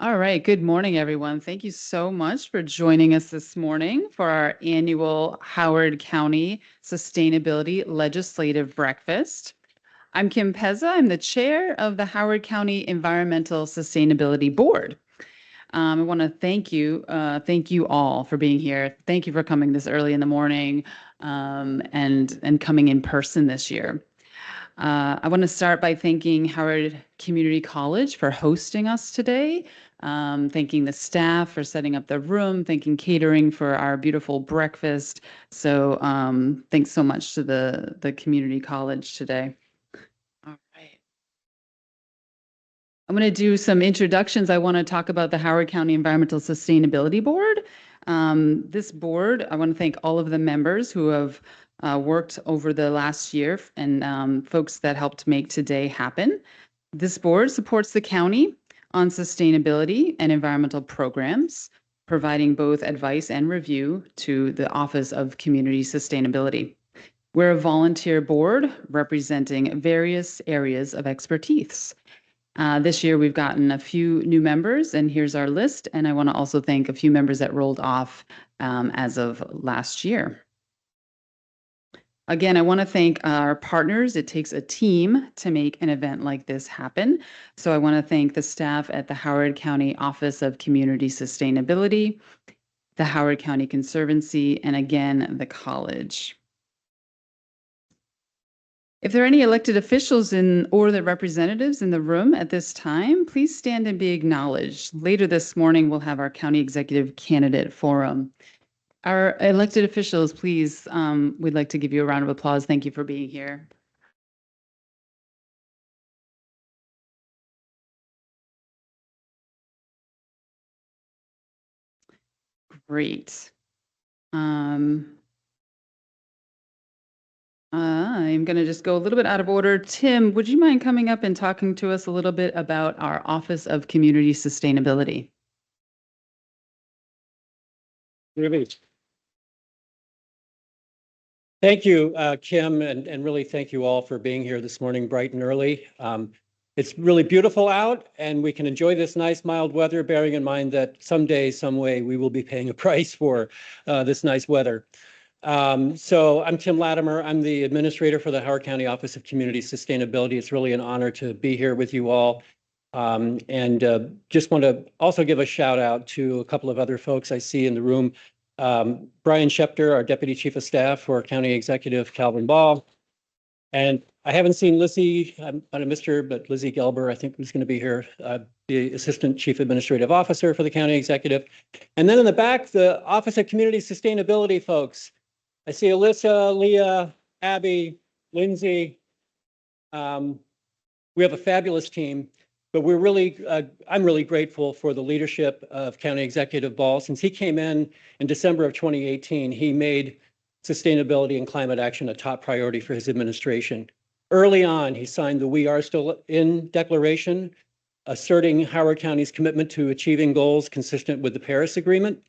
All right. Good morning, everyone. Thank you so much for joining us this morning for our annual Howard County Sustainability Legislative Breakfast. I'm Kim Pezza. I'm the chair of the Howard County Environmental Sustainability Board. I want to thank you all for being here. Thank you for coming this early in the morning and coming in person this year. I want to start by thanking Howard Community College for hosting us today, thanking the staff for setting up the room, thanking catering for our beautiful breakfast. So thanks so much to the community college today. All right. I'm going to do some introductions. I want to talk about the Howard County Environmental Sustainability Board. This board, I want to thank all of the members who have worked over the last year and folks that helped make today happen. This board supports the county on sustainability and environmental programs, providing both advice and review to the Office of Community Sustainability. We're a volunteer board representing various areas of expertise. This year, we've gotten a few new members, and here's our list. And I want to also thank a few members that rolled off as of last year. Again, I want to thank our partners. It takes a team to make an event like this happen. So I want to thank the staff at the Howard County Office of Community Sustainability, the Howard County Conservancy, and again, the college. If there are any elected officials or the representatives in the room at this time, please stand and be acknowledged. Later this morning, we'll have our county executive candidate forum. Our elected officials, please, we'd like to give you a round of applause. Thank you for being here. Great. I'm going to just go a little bit out of order. Tim, would you mind coming up and talking to us a little bit about our Office of Community Sustainability? Thank you, Kim, and really thank you all for being here this morning bright and early. It's really beautiful out, and we can enjoy this nice mild weather, bearing in mind that someday, some way, we will be paying a price for this nice weather. So I'm Tim Latimer. I'm the administrator for the Howard County Office of Community Sustainability. It's really an honor to be here with you all. And just want to also give a shout out to a couple of other folks I see in the room. Brian Schepter, our Deputy Chief of Staff for County Executive Calvin Ball. And I haven't seen Lizzie, I might have missed her, but Lizzie Gelber, I think, who's going to be here, the Assistant Chief Administrative Officer for the County Executive. And then in the back, the Office of Community Sustainability folks. I see Alyssa, Leah, Abby, Lindsay. We have a fabulous team. But I'm really grateful for the leadership of County Executive Ball. Since he came in December of 2018, he made sustainability and climate action a top priority for his administration. Early on, he signed the We Are Still In Declaration, asserting Howard County's commitment to achieving goals consistent with the Paris Agreement.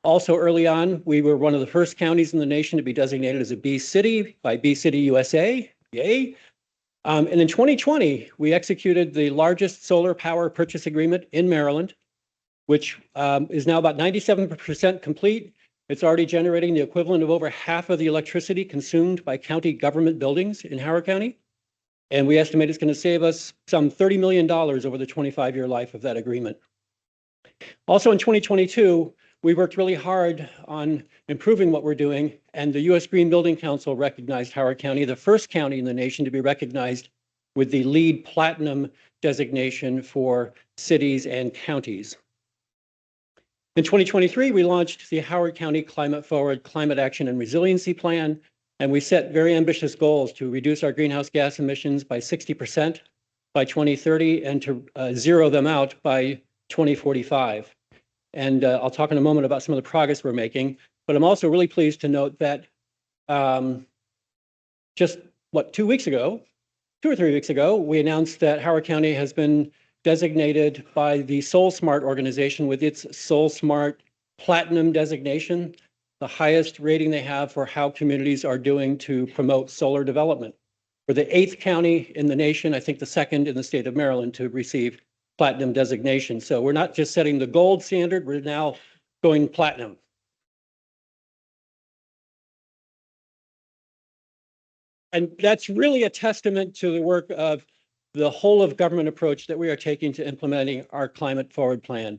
Also early on, we were one of the first counties in the nation to be designated as a Bee City by Bee City USA. Yay! And in 2020, we executed the largest solar power purchase agreement in Maryland, which is now about 97% complete. It's already generating the equivalent of over half of the electricity consumed by county government buildings in Howard County. And we estimate it's going to save us some $30 million over the 25-year life of that agreement. Also in 2022, we worked really hard on improving what we're doing, and the U.S. Green Building Council recognized Howard County, the first county in the nation to be recognized with the LEED Platinum designation for cities and counties. In 2023, we launched the Howard County Climate Forward Climate Action and Resiliency Plan, and we set very ambitious goals to reduce our greenhouse gas emissions by 60% by 2030 and to zero them out by 2045. And I'll talk in a moment about some of the progress we're making, but I'm also really pleased to note that just 2 weeks ago, 2 or 3 weeks ago, we announced that Howard County has been designated by the Soul Smart organization with its Soul Smart Platinum designation, the highest rating they have for how communities are doing to promote solar development. We're the 8th county in the nation, I think the 2nd in the state of Maryland, to receive platinum designation. So we're not just setting the gold standard, we're now going platinum. And that's really a testament to the work of the whole of government approach that we are taking to implementing our climate forward plan.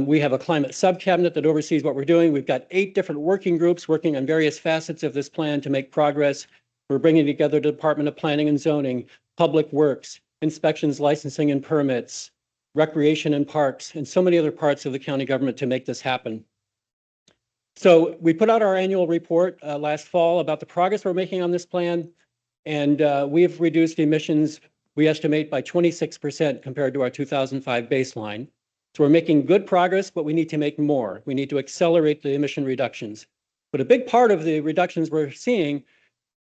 We have a climate sub-cabinet that oversees what we're doing. We've got 8 different working groups working on various facets of this plan to make progress. We're bringing together the Department of Planning and Zoning, Public Works, inspections, licensing and permits, recreation and parks, and so many other parts of the county government to make this happen. So we put out our annual report last fall about the progress we're making on this plan, and we have reduced emissions, we estimate, by 26% compared to our 2005 baseline. So we're making good progress, but we need to make more. We need to accelerate the emission reductions. But a big part of the reductions we're seeing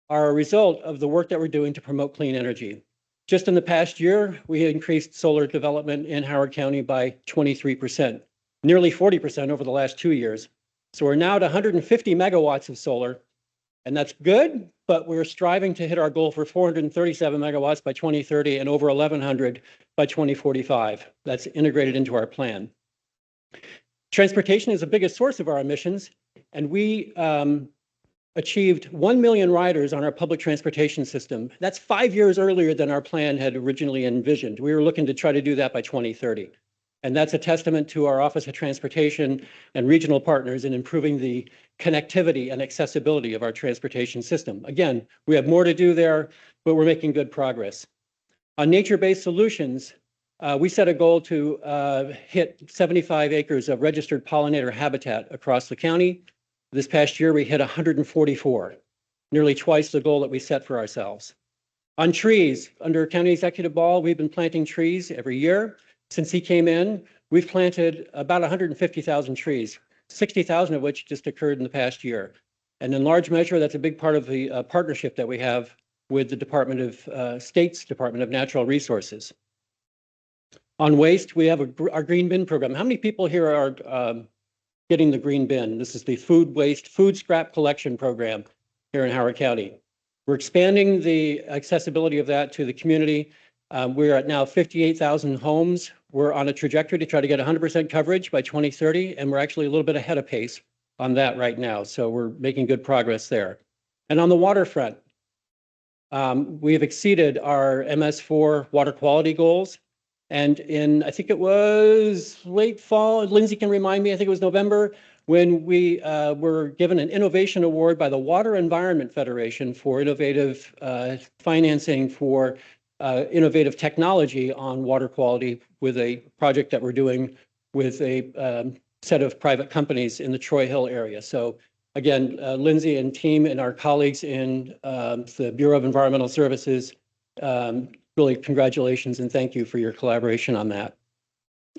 are a result of the work that we're doing to promote clean energy. Just in the past year, we increased solar development in Howard County by 23%, nearly 40% over the last 2 years. So we're now at 150 megawatts of solar, and that's good, but we're striving to hit our goal for 437 megawatts by 2030 and over 1,100 by 2045. That's integrated into our plan. Transportation is the biggest source of our emissions, and we achieved 1 million riders on our public transportation system. That's 5 years earlier than our plan had originally envisioned. We were looking to try to do that by 2030. And that's a testament to our Office of Transportation and regional partners in improving the connectivity and accessibility of our transportation system. Again, we have more to do there, but we're making good progress. On nature-based solutions, we set a goal to hit 75 acres of registered pollinator habitat across the county. This past year, we hit 144, nearly twice the goal that we set for ourselves. On trees, under County Executive Ball, we've been planting trees every year. Since he came in, we've planted about 150,000 trees, 60,000 of which just occurred in the past year. And in large measure, that's a big part of the partnership that we have with the Department of State's Department of Natural Resources. On waste, we have our green bin program. How many people here are getting the green bin? This is the food scrap collection program here in Howard County. We're expanding the accessibility of that to the community. We're at now 58,000 homes. We're on a trajectory to try to get 100% coverage by 2030, and we're actually a little bit ahead of pace on that right now. So we're making good progress there. And on the waterfront, we have exceeded our MS4 water quality goals. And in, I think it was late fall, Lindsay can remind me, I think it was November, when we were given an innovation award by the Water Environment Federation for innovative financing for innovative technology on water quality with a project that we're doing with a set of private companies in the Troy Hill area. So again, Lindsay and team and our colleagues in the Bureau of Environmental Services, really congratulations and thank you for your collaboration on that.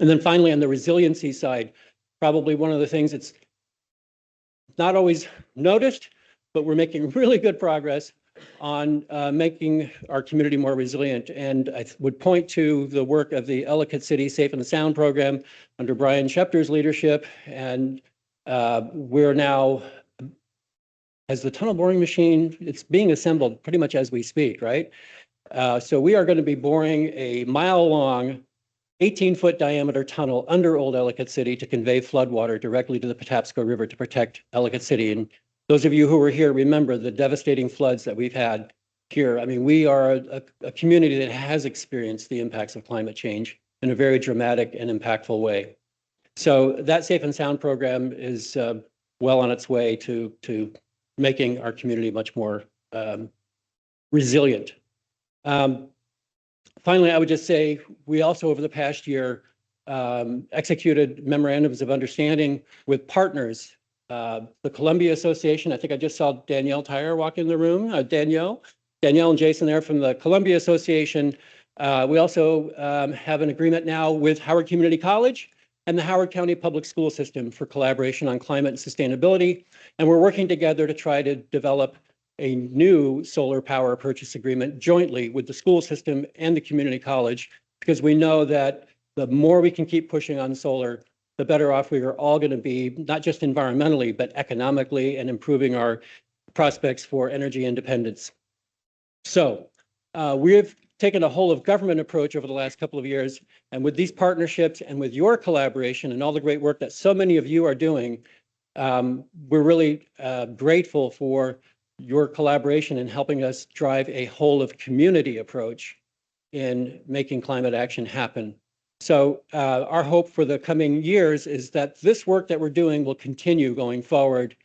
And then finally, on the resiliency side, probably one of the things that's not always noticed, but we're making really good progress on making our community more resilient. And I would point to the work of the Ellicott City Safe and Sound program under Brian Schefter's leadership. And we're now, as the tunnel boring machine, it's being assembled pretty much as we speak, right? So we are going to be boring a mile-long, 18-foot diameter tunnel under Old Ellicott City to convey floodwater directly to the Patapsco River to protect Ellicott City. And those of you who were here remember the devastating floods that we've had here. I mean, we are a community that has experienced the impacts of climate change in a very dramatic and impactful way. So that Safe and Sound program is well on its way to making our community much more resilient. Finally, I would just say we also, over the past year, executed memorandums of understanding with partners. The Columbia Association, I think I just saw Danielle Tyre walk in the room. Danielle and Jason there from the Columbia Association. We also have an agreement now with Howard Community College and the Howard County Public School System for collaboration on climate and sustainability. And we're working together to try to develop a new solar power purchase agreement jointly with the school system and the community college, because we know that the more we can keep pushing on solar, the better off we are all going to be, not just environmentally, but economically, and improving our prospects for energy independence. So we have taken a whole of government approach over the last couple of years. And with these partnerships and with your collaboration and all the great work that so many of you are doing, we're really grateful for your collaboration in helping us drive a whole of community approach in making climate action happen. So our hope for the coming years is that this work that we're doing will continue going forward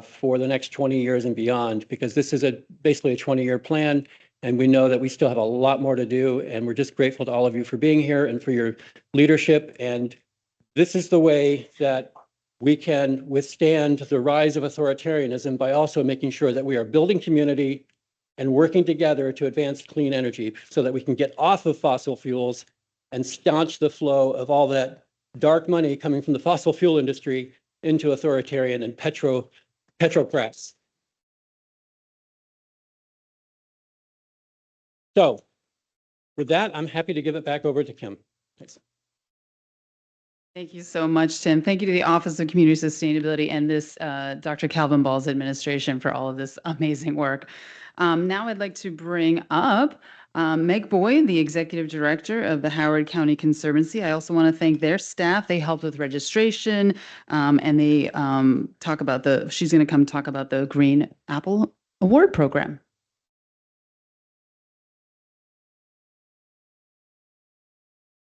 for the next 20 years and beyond, because this is basically a 20-year plan, and we know that we still have a lot more to do, and we're just grateful to all of you for being here and for your leadership. And this is the way that we can withstand the rise of authoritarianism, by also making sure that we are building community and working together to advance clean energy so that we can get off of fossil fuels and staunch the flow of all that dark money coming from the fossil fuel industry into authoritarian and petrocrats. So with that, I'm happy to give it back over to Kim. Thanks. Thank you so much, Tim. Thank you to the Office of Community Sustainability and this Dr. Calvin Ball's administration for all of this amazing work. Now I'd like to bring up Meg Boyd, the Executive Director of the Howard County Conservancy. I also want to thank their staff. They helped with registration, and they she's going to come talk about the Green Apple Award Program.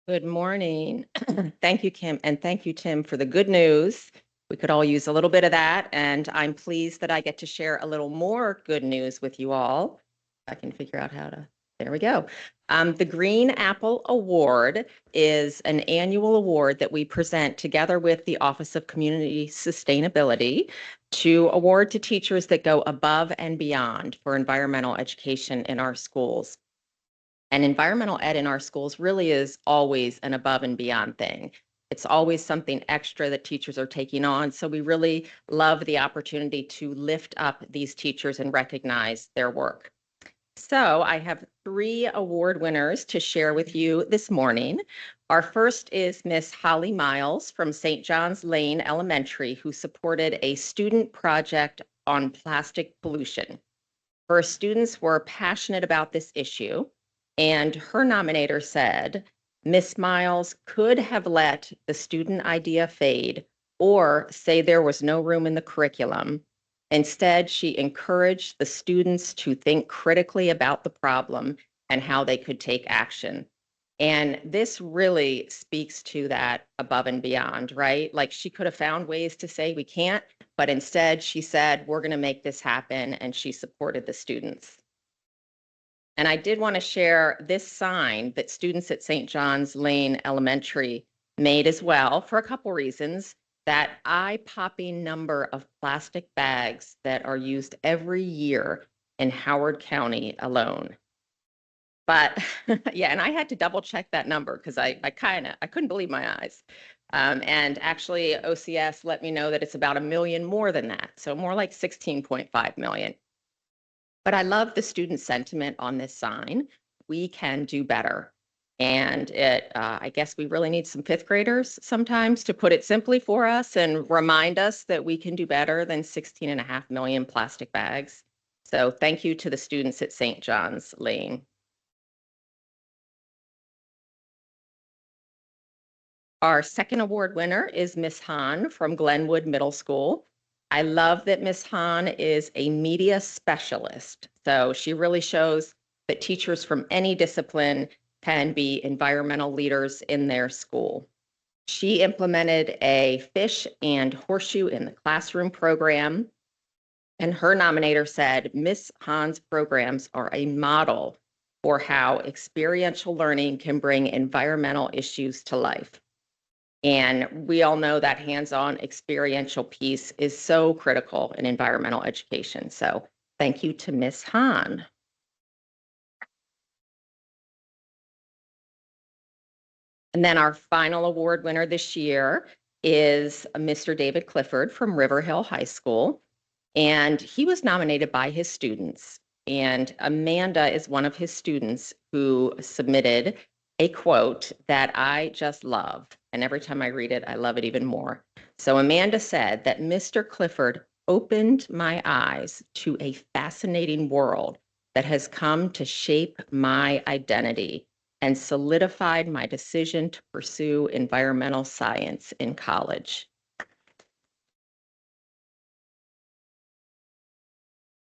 Good morning. Thank you, Kim, and thank you, Tim, for the good news. We could all use a little bit of that, and I'm pleased that I get to share a little more good news with you all. I can figure out how to, there we go. The Green Apple Award is an annual award that we present together with the Office of Community Sustainability to award to teachers that go above and beyond for environmental education in our schools. And environmental ed in our schools really is always an above and beyond thing. It's always something extra that teachers are taking on. So we really love the opportunity to lift up these teachers and recognize their work. So I have 3 award winners to share with you this morning. Our first is Miss Holly Miles from St. John's Lane Elementary, who supported a student project on plastic pollution. Her students were passionate about this issue, and her nominator said, Miss Miles could have let the student idea fade or say there was no room in the curriculum. Instead, she encouraged the students to think critically about the problem and how they could take action. And this really speaks to that above and beyond, right? Like, she could have found ways to say we can't, but instead she said, we're going to make this happen, and she supported the students. And I did want to share this sign that students at St. John's Lane Elementary made as well, for a couple reasons. That eye-popping number of plastic bags that are used every year in Howard County alone. But yeah, and I had to double check that number because I couldn't believe my eyes. And actually OCS let me know that it's about 1 million more than that. So more like 16.5 million. But I love the student sentiment on this sign. We can do better. And I guess we really need some 5th graders sometimes to put it simply for us and remind us that we can do better than 16.5 million plastic bags. So thank you to the students at St. John's Lane. Our second award winner is Miss Hahn from Glenwood Middle School. I love that Miss Hahn is a media specialist. So she really shows that teachers from any discipline can be environmental leaders in their school. She implemented a fish and horseshoe in the classroom program. And her nominator said, Miss Hahn's programs are a model for how experiential learning can bring environmental issues to life. And we all know that hands-on experiential piece is so critical in environmental education. So thank you to Miss Hahn. And then our final award winner this year is Mr. David Clifford from River Hill High School. And he was nominated by his students. And Amanda is one of his students who submitted a quote that I just love. And every time I read it, I love it even more. So Amanda said that Mr. Clifford opened my eyes to a fascinating world that has come to shape my identity and solidified my decision to pursue environmental science in college.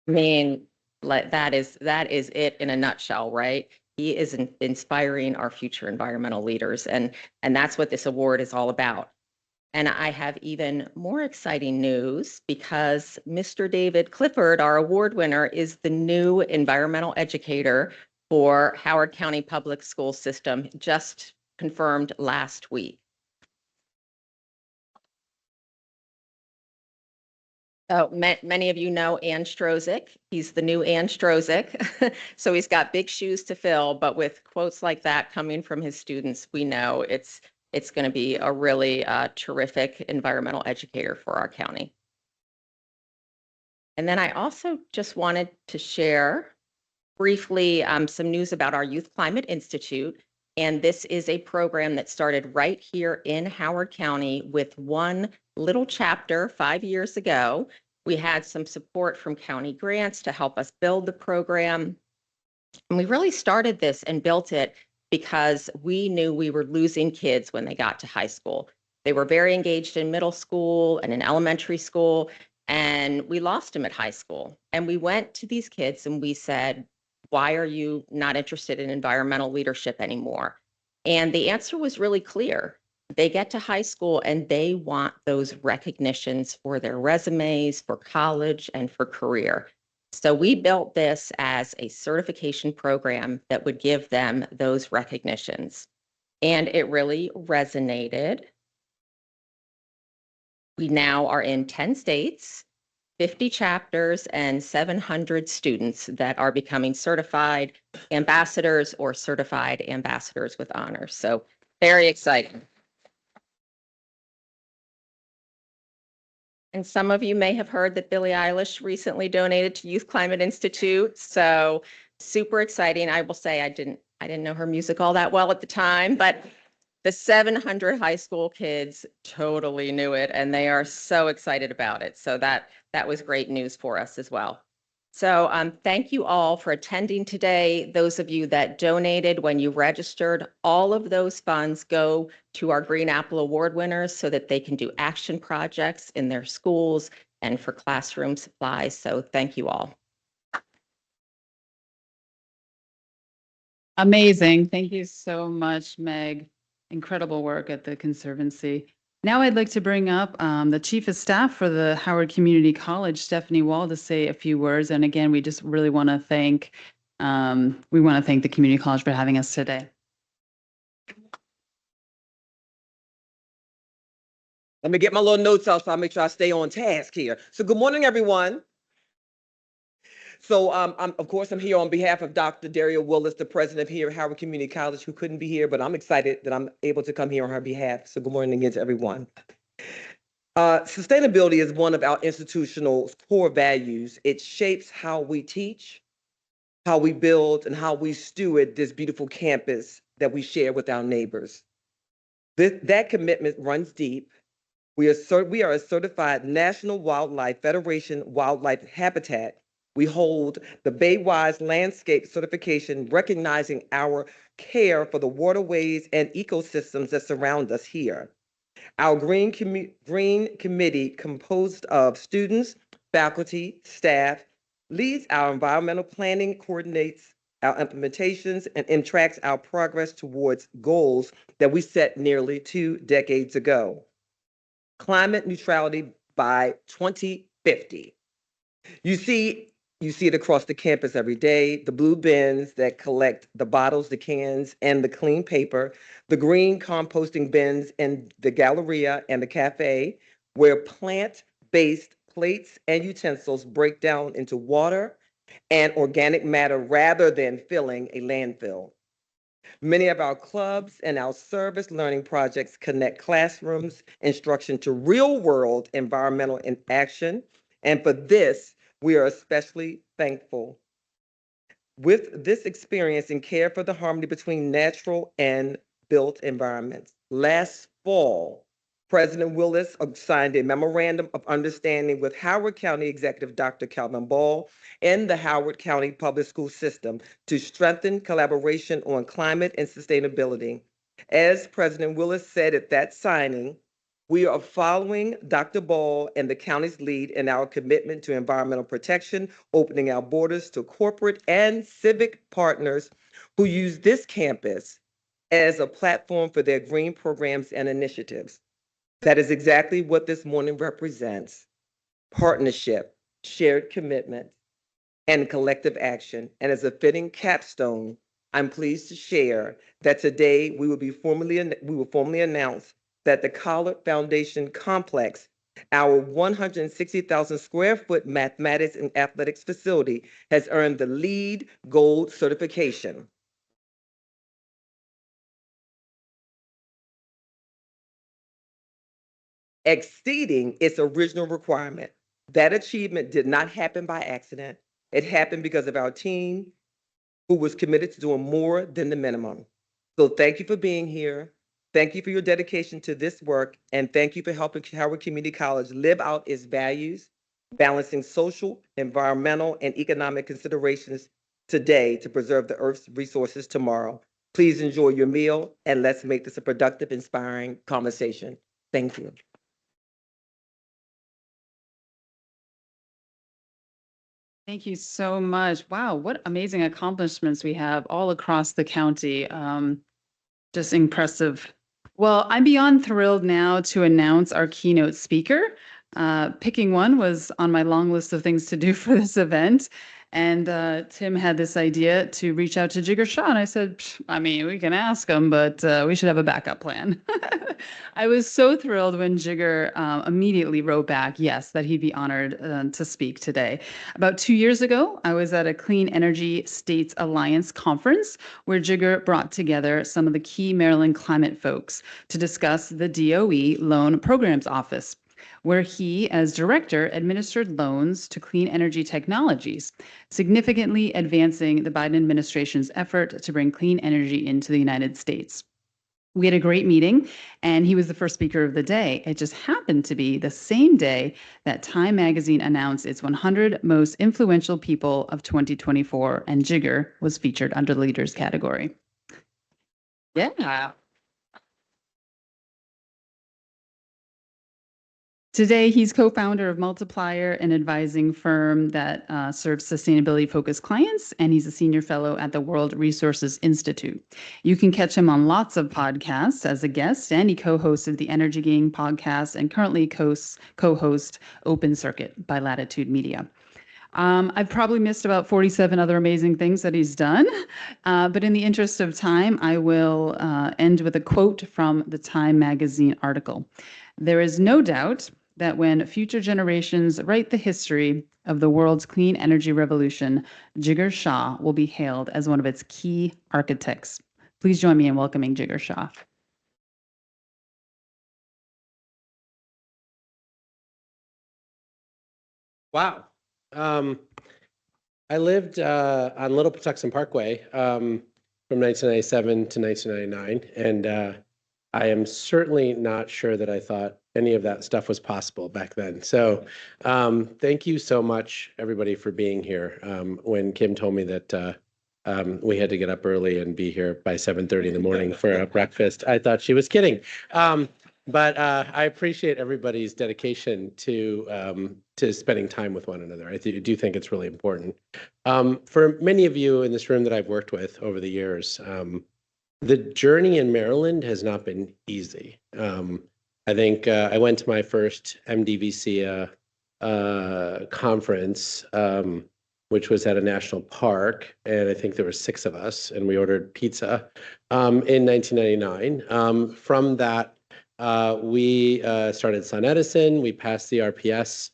I mean, like that is it in a nutshell, right? He is inspiring our future environmental leaders, and that's what this award is all about. And I have even more exciting news because Mr. David Clifford, our award winner, is the new environmental educator for Howard County Public School System, just confirmed last week. Oh, many of you know Ann Strozik. He's the new Ann Strozik. So he's got big shoes to fill, but with quotes like that coming from his students, we know it's going to be a really terrific environmental educator for our county. And then I also just wanted to share briefly some news about our Youth Climate Institute. And this is a program that started right here in Howard County with one little chapter 5 years ago. We had some support from county grants to help us build the program. And we really started this and built it because we knew we were losing kids when they got to high school. They were very engaged in middle school and in elementary school, and we lost them at high school. And we went to these kids and we said, why are you not interested in environmental leadership anymore? And the answer was really clear. They get to high school and they want those recognitions for their resumes, for college, and for career. So we built this as a certification program that would give them those recognitions. And it really resonated. We now are in 10 states, 50 chapters, and 700 students that are becoming certified ambassadors or certified ambassadors with honors. So very exciting. And some of you may have heard that Billie Eilish recently donated to Youth Climate Institute. So super exciting. I will say I didn't know her music all that well at the time, but the 700 high school kids totally knew it and they are so excited about it. So that was great news for us as well. So thank you all for attending today. Those of you that donated when you registered, all of those funds go to our Green Apple Award winners so that they can do action projects in their schools and for classroom supplies. So thank you all. Amazing. Thank you so much, Meg. Incredible work at the Conservancy. Now I'd like to bring up the Chief of Staff for the Howard Community College, Stephanie Wall, to say a few words. And again, we just really want to thank the Community College for having us today. Let me get my little notes out so I make sure I stay on task here. So good morning, everyone. So of course, I'm here on behalf of Dr. Daria Willis, the president here at Howard Community College, who couldn't be here, but I'm excited that I'm able to come here on her behalf. So good morning again to everyone. Sustainability is one of our institutional core values. It shapes how we teach, how we build, and how we steward this beautiful campus that we share with our neighbors. That commitment runs deep. We are a certified National Wildlife Federation wildlife habitat. We hold the Baywise Landscape Certification, recognizing our care for the waterways and ecosystems that surround us here. Our Green Committee, composed of students, faculty, staff, leads our environmental planning, coordinates our implementations, and tracks our progress towards goals that we set nearly 2 decades ago. Climate neutrality by 2050. You see it across the campus every day, the blue bins that collect the bottles, the cans, and the clean paper, the green composting bins in the Galleria and the cafe, where plant-based plates and utensils break down into water and organic matter rather than filling a landfill. Many of our clubs and our service learning projects connect classrooms instruction to real-world environmental action, and for this, we are especially thankful. With this experience and care for the harmony between natural and built environments, last fall, President Willis signed a memorandum of understanding with Howard County Executive Dr. Calvin Ball and the Howard County Public School System to strengthen collaboration on climate and sustainability. As President Willis said at that signing, we are following Dr. Ball and the county's lead in our commitment to environmental protection, opening our borders to corporate and civic partners who use this campus as a platform for their green programs and initiatives. That is exactly what this morning represents: partnership, shared commitment, and collective action. And as a fitting capstone, I'm pleased to share that today we will formally announce that the Collard Foundation Complex, our 160,000 square foot mathematics and athletics facility, has earned the LEED Gold certification. Exceeding its original requirement. That achievement did not happen by accident. It happened because of our team who was committed to doing more than the minimum. So thank you for being here. Thank you for your dedication to this work, and thank you for helping Howard Community College live out its values, balancing social, environmental, and economic considerations today to preserve the Earth's resources tomorrow. Please enjoy your meal, and let's make this a productive, inspiring conversation. Thank you. Thank you so much. Wow, what amazing accomplishments we have all across the county. Just impressive. Well, I'm beyond thrilled now to announce our keynote speaker. Picking one was on my long list of things to do for this event. And Tim had this idea to reach out to Jigar Shah. And I said, I mean, we can ask him, but we should have a backup plan. I was so thrilled when Jigar immediately wrote back, yes, that he'd be honored to speak today. About 2 years ago, I was at a Clean Energy States Alliance conference where Jigar brought together some of the key Maryland climate folks to discuss the DOE Loan Programs Office, where he, as director, administered loans to clean energy technologies, significantly advancing the Biden administration's effort to bring clean energy into the United States. We had a great meeting, and he was the first speaker of the day. It just happened to be the same day that Time Magazine announced its 100 most influential people of 2024, and Jigar was featured under the leaders category. Yeah. Today, he's co-founder of Multiplier, an advising firm that serves sustainability-focused clients, and he's a senior fellow at the World Resources Institute. You can catch him on lots of podcasts as a guest, and he co-hosted the Energy Gang podcast and currently co-hosts Open Circuit by Latitude Media. I've probably missed about 47 other amazing things that he's done, but in the interest of time, I will end with a quote from the Time Magazine article. There is no doubt that when future generations write the history of the world's clean energy revolution, Jigar Shah will be hailed as one of its key architects. Please join me in welcoming Jigar Shah. Wow. I lived on Little Patuxent Parkway from 1997 to 1999, and I am certainly not sure that I thought any of that stuff was possible back then. So thank you so much, everybody, for being here. When Kim told me that we had to get up early and be here by 7:30 in the morning for a breakfast, I thought she was kidding. But I appreciate everybody's dedication to spending time with one another. I do think it's really important. For many of you in this room that I've worked with over the years, the journey in Maryland has not been easy. I think I went to my first MDVC conference, which was at a national park, and I think there were 6 of us, and we ordered pizza in 1999. From that, we started Sun Edison. We passed the RPS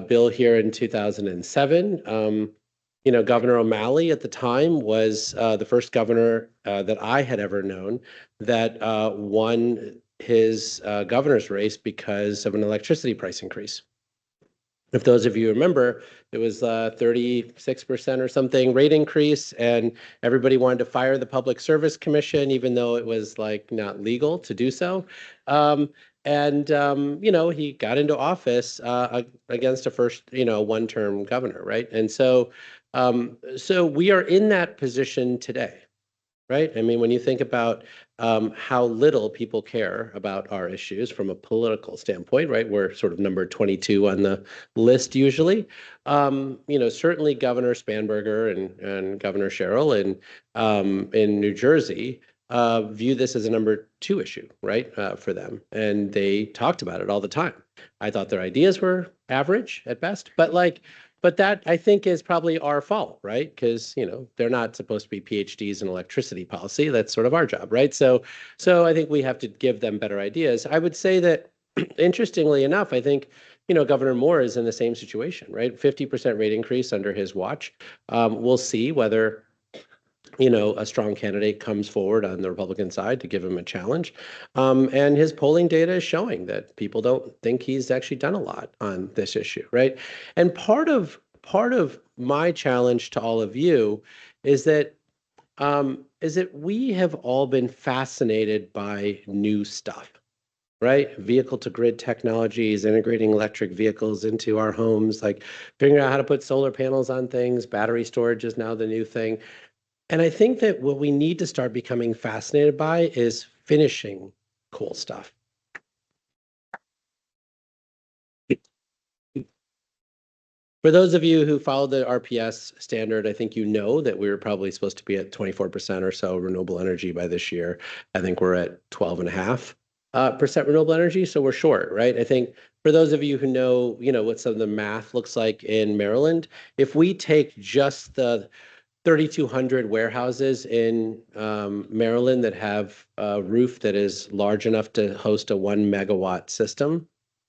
bill here in 2007. Governor O'Malley at the time was the first governor that I had ever known that won his governor's race because of an electricity price increase. if those of you remember, it was 36% or something rate increase, and everybody wanted to fire the Public Service Commission, even though it was like not legal to do so. He got into office against a first, one-term governor, right? And so we are in that position today, right? I mean, when you think about how little people care about our issues from a political standpoint, right? We're sort of number 22 on the list usually. Certainly Governor Spanberger and Governor Sherrill in New Jersey view this as a number 2 issue, right, for them. And they talked about it all the time. I thought their ideas were average at best, but that I think is probably our fault, right? Because they're not supposed to be PhDs in electricity policy. That's sort of our job, right? So I think we have to give them better ideas. I would say that, interestingly enough, I think Governor Moore is in the same situation, right? 50% rate increase under his watch. We'll see whether a strong candidate comes forward on the Republican side to give him a challenge. And his polling data is showing that people don't think he's actually done a lot on this issue, right? And part of my challenge to all of you is that we have all been fascinated by new stuff, right? Vehicle to grid technologies, integrating electric vehicles into our homes, like figuring out how to put solar panels on things. Battery storage is now the new thing. And I think that what we need to start becoming fascinated by is finishing cool stuff. For those of you who follow the RPS standard, I think you know that we were probably supposed to be at 24% or so renewable energy by this year. I think we're at 12.5% renewable energy, so we're short, right? I think for those of you who know, what some of the math looks like in Maryland, if we take just the 3,200 warehouses in Maryland that have a roof that is large enough to host a 1 megawatt system,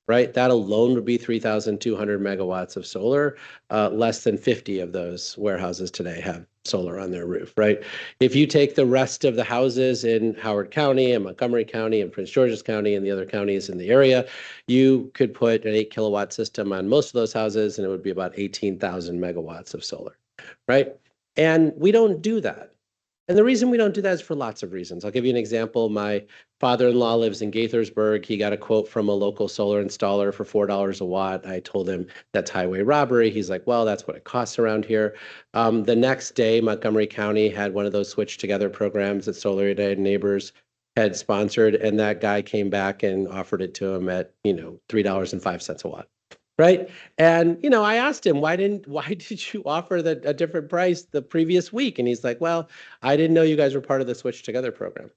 right? That alone would be 3,200 megawatts of solar. Less than 50 of those warehouses today have solar on their roof, right? If you take the rest of the houses in Howard County and Montgomery County and Prince George's County and the other counties in the area, you could put an 8 kilowatt system on most of those houses, and it would be about 18,000 megawatts of solar, right? And we don't do that. And the reason we don't do that is for lots of reasons. I'll give you an example. My father-in-law lives in Gaithersburg. He got a quote from a local solar installer for $4 a watt. I told him that's highway robbery. He's like, well, that's what it costs around here. The next day, Montgomery County had one of those switch together programs that Solar United Neighbors had sponsored. And that guy came back and offered it to him at, $3.05 a watt. Right. And, I asked him, why did you offer a different price the previous week? And he's like, well, I didn't know you guys were part of the Switch Together program.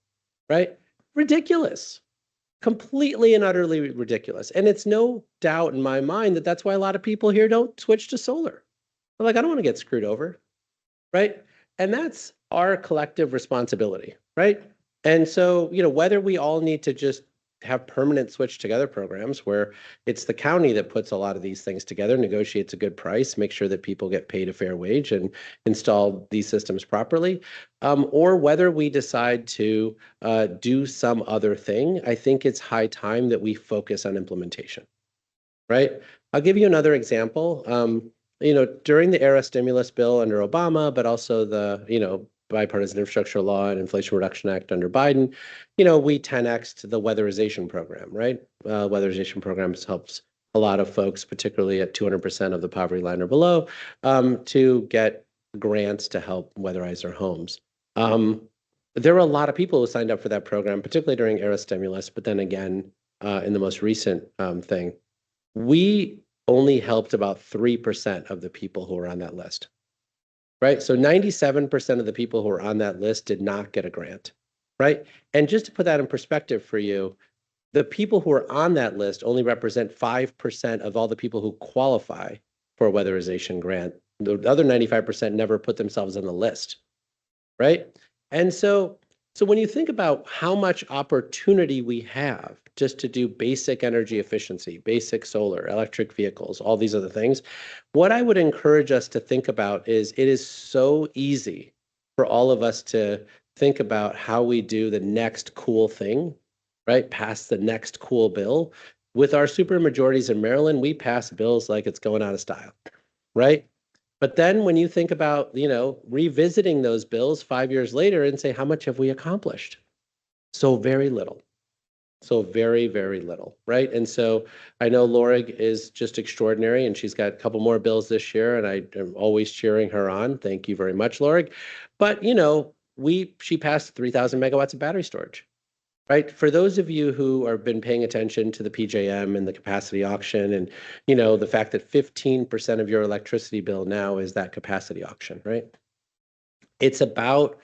Right. Ridiculous. Completely and utterly ridiculous. And it's no doubt in my mind that that's why a lot of people here don't switch to solar. They're like, I don't want to get screwed over. Right. And that's our collective responsibility. Right. And so, whether we all need to just have permanent switch together programs where it's the county that puts a lot of these things together, negotiates a good price, make sure that people get paid a fair wage and install these systems properly, or whether we decide to do some other thing, I think it's high time that we focus on implementation, right? I'll give you another example. During the era stimulus bill under Obama, but also the, bipartisan infrastructure law and Inflation Reduction Act under Biden, we 10x'd the weatherization program, right? Weatherization programs helps a lot of folks, particularly at 200% of the poverty line or below, to get grants to help weatherize their homes. There were a lot of people who signed up for that program, particularly during era stimulus, but then again, in the most recent thing, we only helped about 3% of the people who were on that list. Right? So 97% of the people who are on that list did not get a grant, right? And just to put that in perspective for you, the people who are on that list only represent 5% of all the people who qualify for a weatherization grant. The other 95% never put themselves on the list, right? And so when you think about how much opportunity we have just to do basic energy efficiency, basic solar, electric vehicles, all these other things, what I would encourage us to think about is it is so easy for all of us to think about how we do the next cool thing, right? Pass the next cool bill. With our supermajorities in Maryland, we pass bills like it's going out of style, right? But then when you think about, revisiting those bills 5 years later and say, how much have we accomplished? So very little. So very, very little, right? And so I know Lorig is just extraordinary, and she's got a couple more bills this year, and I am always cheering her on. Thank you very much, Lorig. But she passed 3,000 megawatts of battery storage, right? For those of you who have been paying attention to the PJM and the capacity auction, and the fact that 15% of your electricity bill now is that capacity auction, right? It's about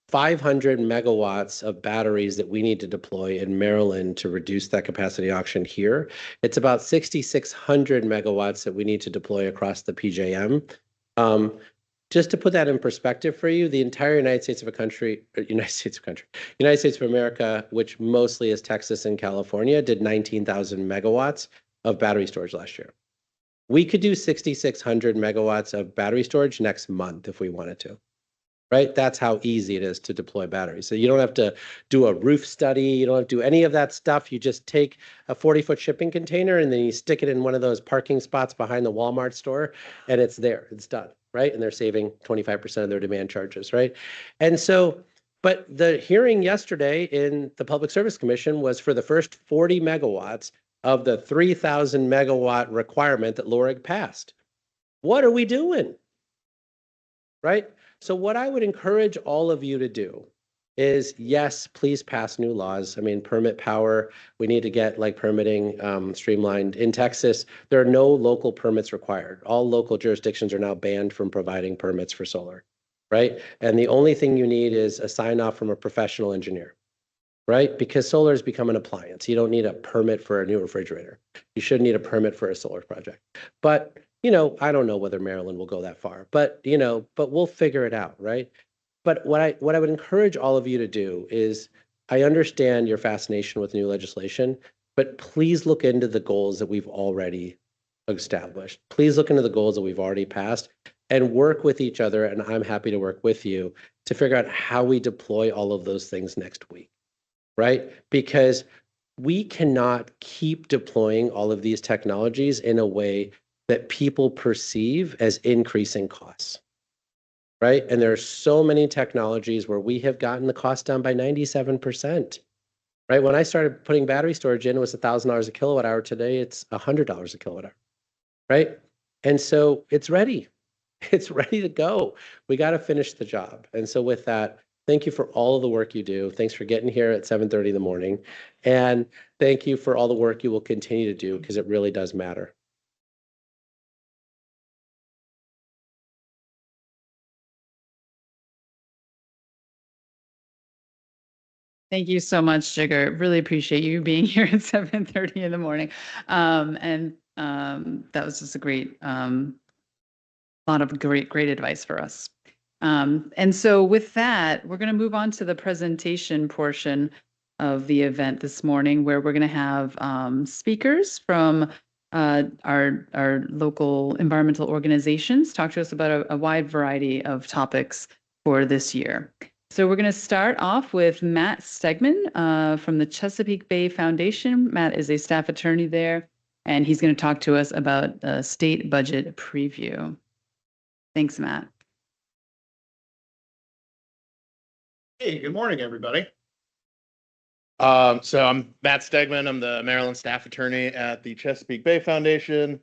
500 megawatts of batteries that we need to deploy in Maryland to reduce that capacity auction here. It's about 6,600 megawatts that we need to deploy across the PJM. Just to put that in perspective for you, the entire United States of America, which mostly is Texas and California, did 19,000 megawatts of battery storage last year. We could do 6,600 megawatts of battery storage next month if we wanted to. Right? That's how easy it is to deploy batteries. So you don't have to do a roof study. You don't have to do any of that stuff. You just take a 40-foot shipping container and then you stick it in one of those parking spots behind the Walmart store, and it's there. It's done, right? And they're saving 25% of their demand charges, right? And so, but the hearing yesterday in the Public Service Commission was for the first 40 megawatts of the 3,000 megawatt requirement that Lorig passed. What are we doing? Right? So what I would encourage all of you to do is, yes, please pass new laws. I mean, permit power, we need to get permitting streamlined. In Texas, there are no local permits required. All local jurisdictions are now banned from providing permits for solar, right? And the only thing you need is a sign off from a professional engineer, right? Because solar has become an appliance. You don't need a permit for a new refrigerator. You shouldn't need a permit for a solar project. But I don't know whether Maryland will go that far, but we'll figure it out, right? But what I would encourage all of you to do is, I understand your fascination with new legislation, but please look into the goals that we've already established. Please look into the goals that we've already passed and work with each other, and I'm happy to work with you to figure out how we deploy all of those things next week, right? Because we cannot keep deploying all of these technologies in a way that people perceive as increasing costs, right? And there are so many technologies where we have gotten the cost down by 97%, right? When I started putting battery storage in, it was $1,000 a kilowatt hour. Today, it's $100 a kilowatt hour, right? And so it's ready. It's ready to go. We got to finish the job. And so with that, thank you for all of the work you do. Thanks for getting here at 7:30 in the morning. And thank you for all the work you will continue to do, because it really does matter. Thank you so much, Jigar. Really appreciate you being here at 7:30 in the morning. That was just a great, lot of great advice for us. And so with that, we're going to move on to the presentation portion of the event this morning, where we're going to have speakers from our local environmental organizations talk to us about a wide variety of topics for this year. So we're going to start off with Matt Stegman from the Chesapeake Bay Foundation. Matt is a staff attorney there, and he's going to talk to us about the state budget preview. Thanks, Matt. Hey, good morning, everybody. So I'm Matt Stegman. I'm the Maryland staff attorney at the Chesapeake Bay Foundation.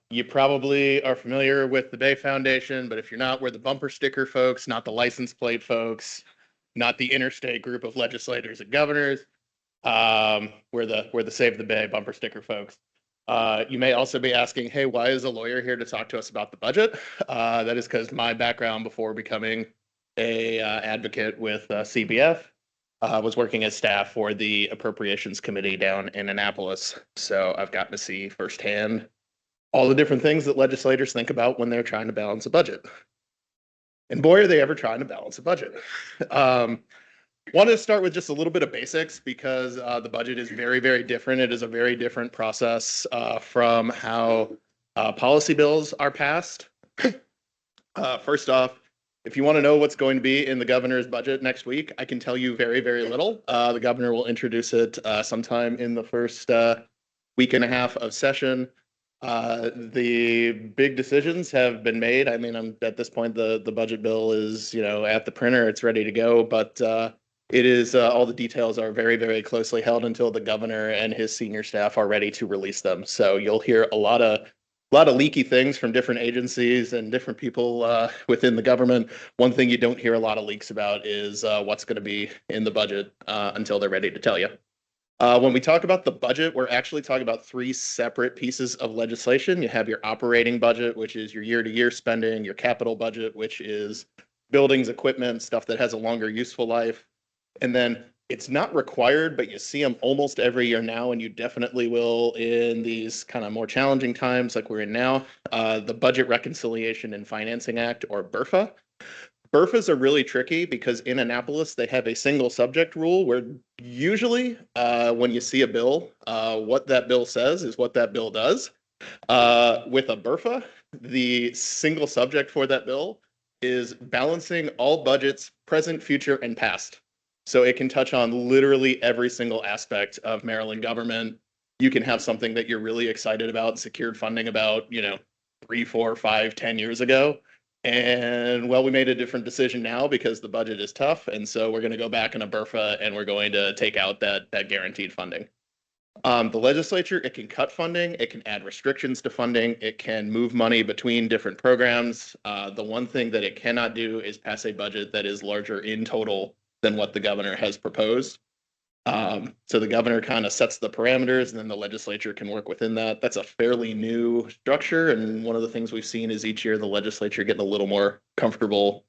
You probably are familiar with the Bay Foundation, but if you're not, we're the bumper sticker folks, not the license plate folks, not the interstate group of legislators and governors. We're the Save the Bay bumper sticker folks. You may also be asking, hey, why is a lawyer here to talk to us about the budget? That is because my background before becoming a advocate with CBF was working as staff for the Appropriations Committee down in Annapolis. So I've gotten to see firsthand all the different things that legislators think about when they're trying to balance a budget. And boy, are they ever trying to balance a budget. Wanted to start with just a little bit of basics, because the budget is very, very different. It is a very different process from how policy bills are passed. First off, if you want to know what's going to be in the governor's budget next week, I can tell you very, very little. The governor will introduce it sometime in the first week and a half of session. The big decisions have been made. I mean, I'm at this point, the budget bill is, at the printer, it's ready to go, but it is, all the details are very, very closely held until the governor and his senior staff are ready to release them. So you'll hear a lot of leaky things from different agencies and different people within the government. One thing you don't hear a lot of leaks about is what's going to be in the budget until they're ready to tell you. When we talk about the budget, we're actually talking about three separate pieces of legislation. You have your operating budget, which is your year-to-year spending, your capital budget, which is buildings, equipment, stuff that has a longer useful life. And then it's not required, but you see them almost every year now, and you definitely will in these kind of more challenging times like we're in now, the Budget Reconciliation and Financing Act, or BRFA. BRFAs are really tricky because in Annapolis, they have a single subject rule where usually when you see a bill, what that bill says is what that bill does. With a BRFA, the single subject for that bill is balancing all budgets, present, future, and past. So it can touch on literally every single aspect of Maryland government. You can have something that you're really excited about, secured funding about, 3, 4, 5, 10 years ago. And well, we made a different decision now because the budget is tough. And so we're going to go back in a BRFA and we're going to take out that guaranteed funding. The legislature, it can cut funding, it can add restrictions to funding, it can move money between different programs. The one thing that it cannot do is pass a budget that is larger in total than what the governor has proposed. So the governor kind of sets the parameters and then the legislature can work within that. That's a fairly new structure. And one of the things we've seen is each year the legislature getting a little more comfortable,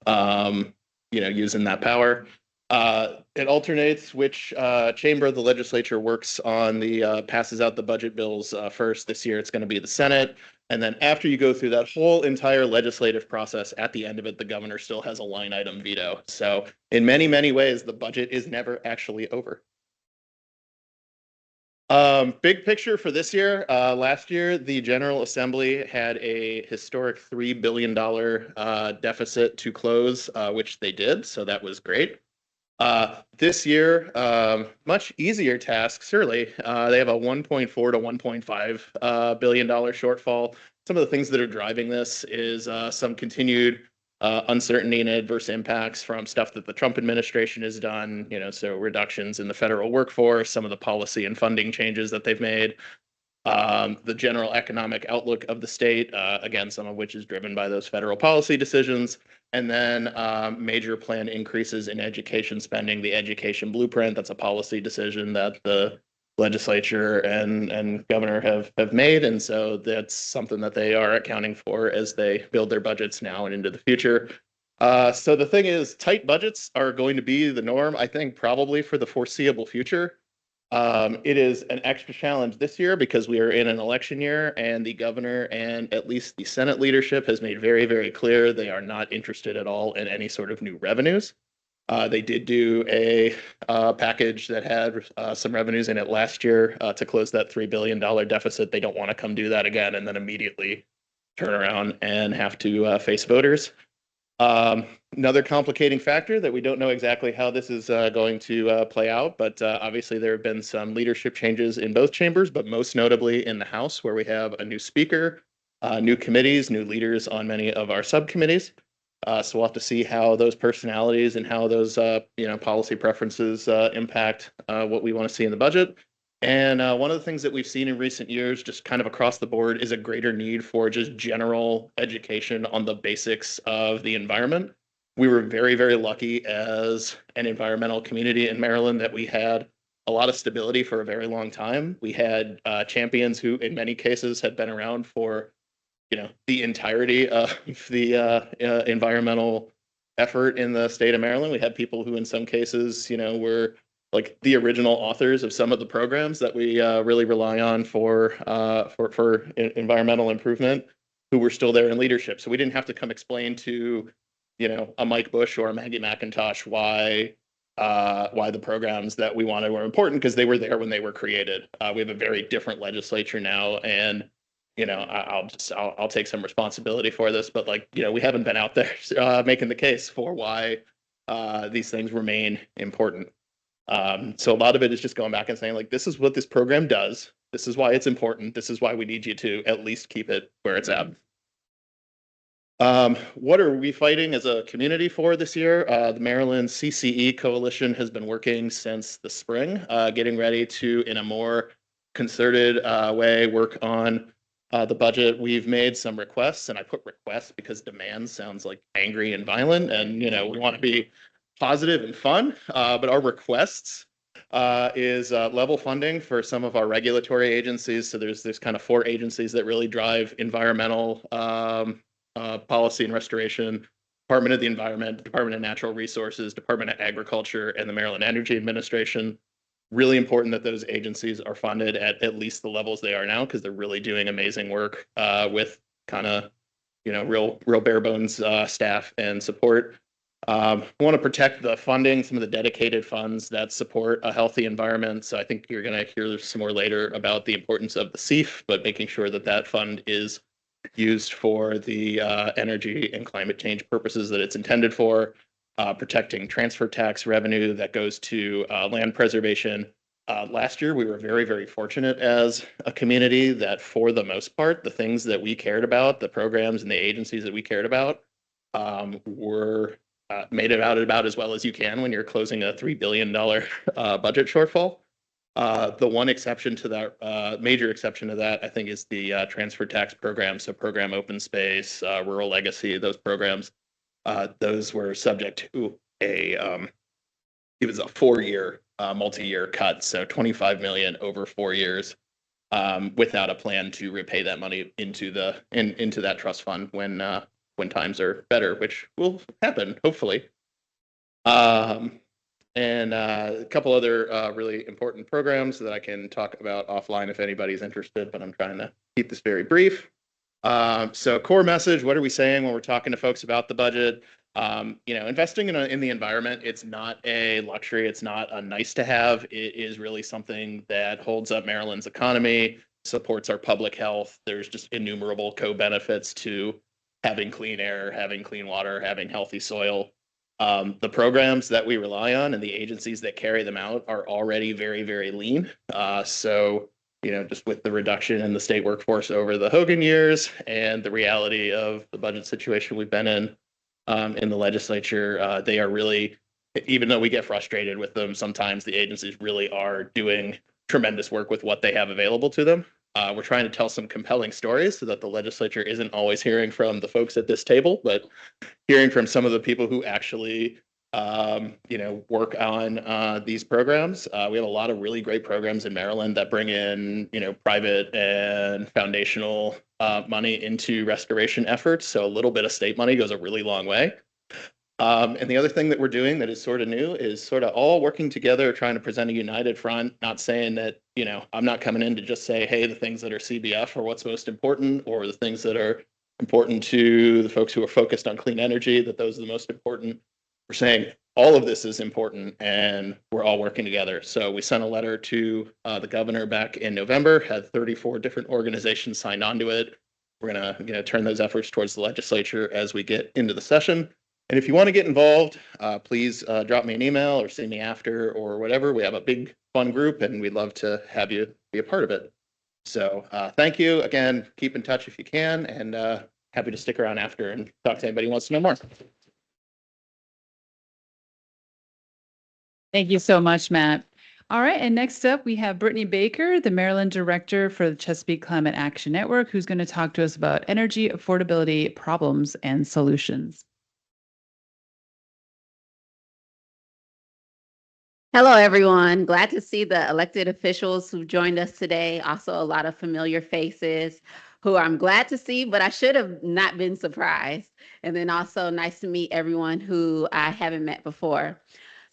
using that power. It alternates which chamber of the legislature works on the passes out the budget bills first. This year it's going to be the Senate. And then after you go through that whole entire legislative process, at the end of it, the governor still has a line item veto. So in many, many ways, the budget is never actually over. Big picture for this year. Last year, the General Assembly had a historic $3 billion deficit to close, which they did. So that was great. This year, much easier task, certainly. They have a $1.4 to $1.5 billion shortfall. Some of the things that are driving this is some continued uncertainty and adverse impacts from stuff that the Trump administration has done, so reductions in the federal workforce, some of the policy and funding changes that they've made. The general economic outlook of the state, again, some of which is driven by those federal policy decisions, and then major planned increases in education spending, the education blueprint. That's a policy decision that the legislature and governor have made, and so that's something that they are accounting for as they build their budgets now and into the future. So the thing is, tight budgets are going to be the norm, I think, probably for the foreseeable future. It is an extra challenge this year because we are in an election year and the governor and at least the Senate leadership has made very, very clear they are not interested at all in any sort of new revenues. They did do a package that had some revenues in it last year to close that $3 billion deficit. They don't want to come do that again and then immediately turn around and have to face voters. Another complicating factor that we don't know exactly how this is going to play out, but obviously there have been some leadership changes in both chambers, but most notably in the House, where we have a new speaker, new committees, new leaders on many of our subcommittees. So we'll have to see how those personalities and how those policy preferences impact what we want to see in the budget. And one of the things that we've seen in recent years, just kind of across the board, is a greater need for just general education on the basics of the environment. We were very, very lucky as an environmental community in Maryland that we had a lot of stability for a very long time. We had champions who, in many cases, had been around for, the entirety of the environmental effort in the state of Maryland. We had people who, in some cases, were like the original authors of some of the programs that we really rely on for environmental improvement, who were still there in leadership. So we didn't have to come explain to, a Mike Bush or a Maggie McIntosh why the programs that we wanted were important, because they were there when they were created. We have a very different legislature now, and I'll take some responsibility for this, but we haven't been out there making the case for why these things remain important. So a lot of it is just going back and saying, this is what this program does. This is why it's important. This is why we need you to at least keep it where it's at. What are we fighting as a community for this year? The Maryland CCE Coalition has been working since the spring, getting ready to, in a more concerted way, work on the budget. We've made some requests, and I put requests because demand sounds like angry and violent, and we want to be positive and fun. But our requests is level funding for some of our regulatory agencies. So there's kind of 4 agencies that really drive environmental policy and restoration: Department of the Environment, Department of Natural Resources, Department of Agriculture, and the Maryland Energy Administration. Really important that those agencies are funded at least the levels they are now, because they're really doing amazing work with kind of real bare bones staff and support. We want to protect the funding, some of the dedicated funds that support a healthy environment. So I think you're going to hear some more later about the importance of the CEF, but making sure that that fund is used for the energy and climate change purposes that it's intended for, protecting transfer tax revenue that goes to land preservation. Last year, we were very, very fortunate as a community that, for the most part, the things that we cared about, the programs and the agencies that we cared about, were made it out about as well as you can when you're closing a $3 billion budget shortfall. The one exception to that, major exception to that, I think, is the transfer tax program. So program open space, rural legacy, those programs, those were subject to it was a 4-year, multi-year cut. So 25 million over 4 years, without a plan to repay that money into that trust fund when times are better, which will happen, hopefully. And a couple other really important programs that I can talk about offline if anybody's interested, but I'm trying to keep this very brief. So core message, what are we saying when we're talking to folks about the budget? Investing in the environment, it's not a luxury. It's not a nice to have. It is really something that holds up Maryland's economy, supports our public health. There's just innumerable co-benefits to having clean air, having clean water, having healthy soil. The programs that we rely on and the agencies that carry them out are already very, very lean. So just with the reduction in the state workforce over the Hogan years and the reality of the budget situation we've been in the legislature, they are really, even though we get frustrated with them, sometimes the agencies really are doing tremendous work with what they have available to them. We're trying to tell some compelling stories so that the legislature isn't always hearing from the folks at this table, but hearing from some of the people who actually, work on these programs. We have a lot of really great programs in Maryland that bring in, private and foundational money into restoration efforts. So a little bit of state money goes a really long way. And the other thing that we're doing that is sort of new is sort of all working together, trying to present a united front, not saying that, I'm not coming in to just say, hey, the things that are CBF are what's most important, or the things that are important to the folks who are focused on clean energy, that those are the most important. We're saying all of this is important and we're all working together. So we sent a letter to the governor back in November, had 34 different organizations signed on to it. We're going to turn those efforts towards the legislature as we get into the session. And if you want to get involved, please drop me an email or see me after or whatever. We have a big fun group and we'd love to have you be a part of it. So thank you again. Keep in touch if you can, and happy to stick around after and talk to anybody who wants to know more. Thank you so much, Matt. All right, and next up we have Brittany Baker, the Maryland Director for the Chesapeake Climate Action Network, who's going to talk to us about energy affordability problems and solutions. Hello, everyone. Glad to see the elected officials who joined us today. Also, a lot of familiar faces who I'm glad to see, but I should have not been surprised. And then also nice to meet everyone who I haven't met before.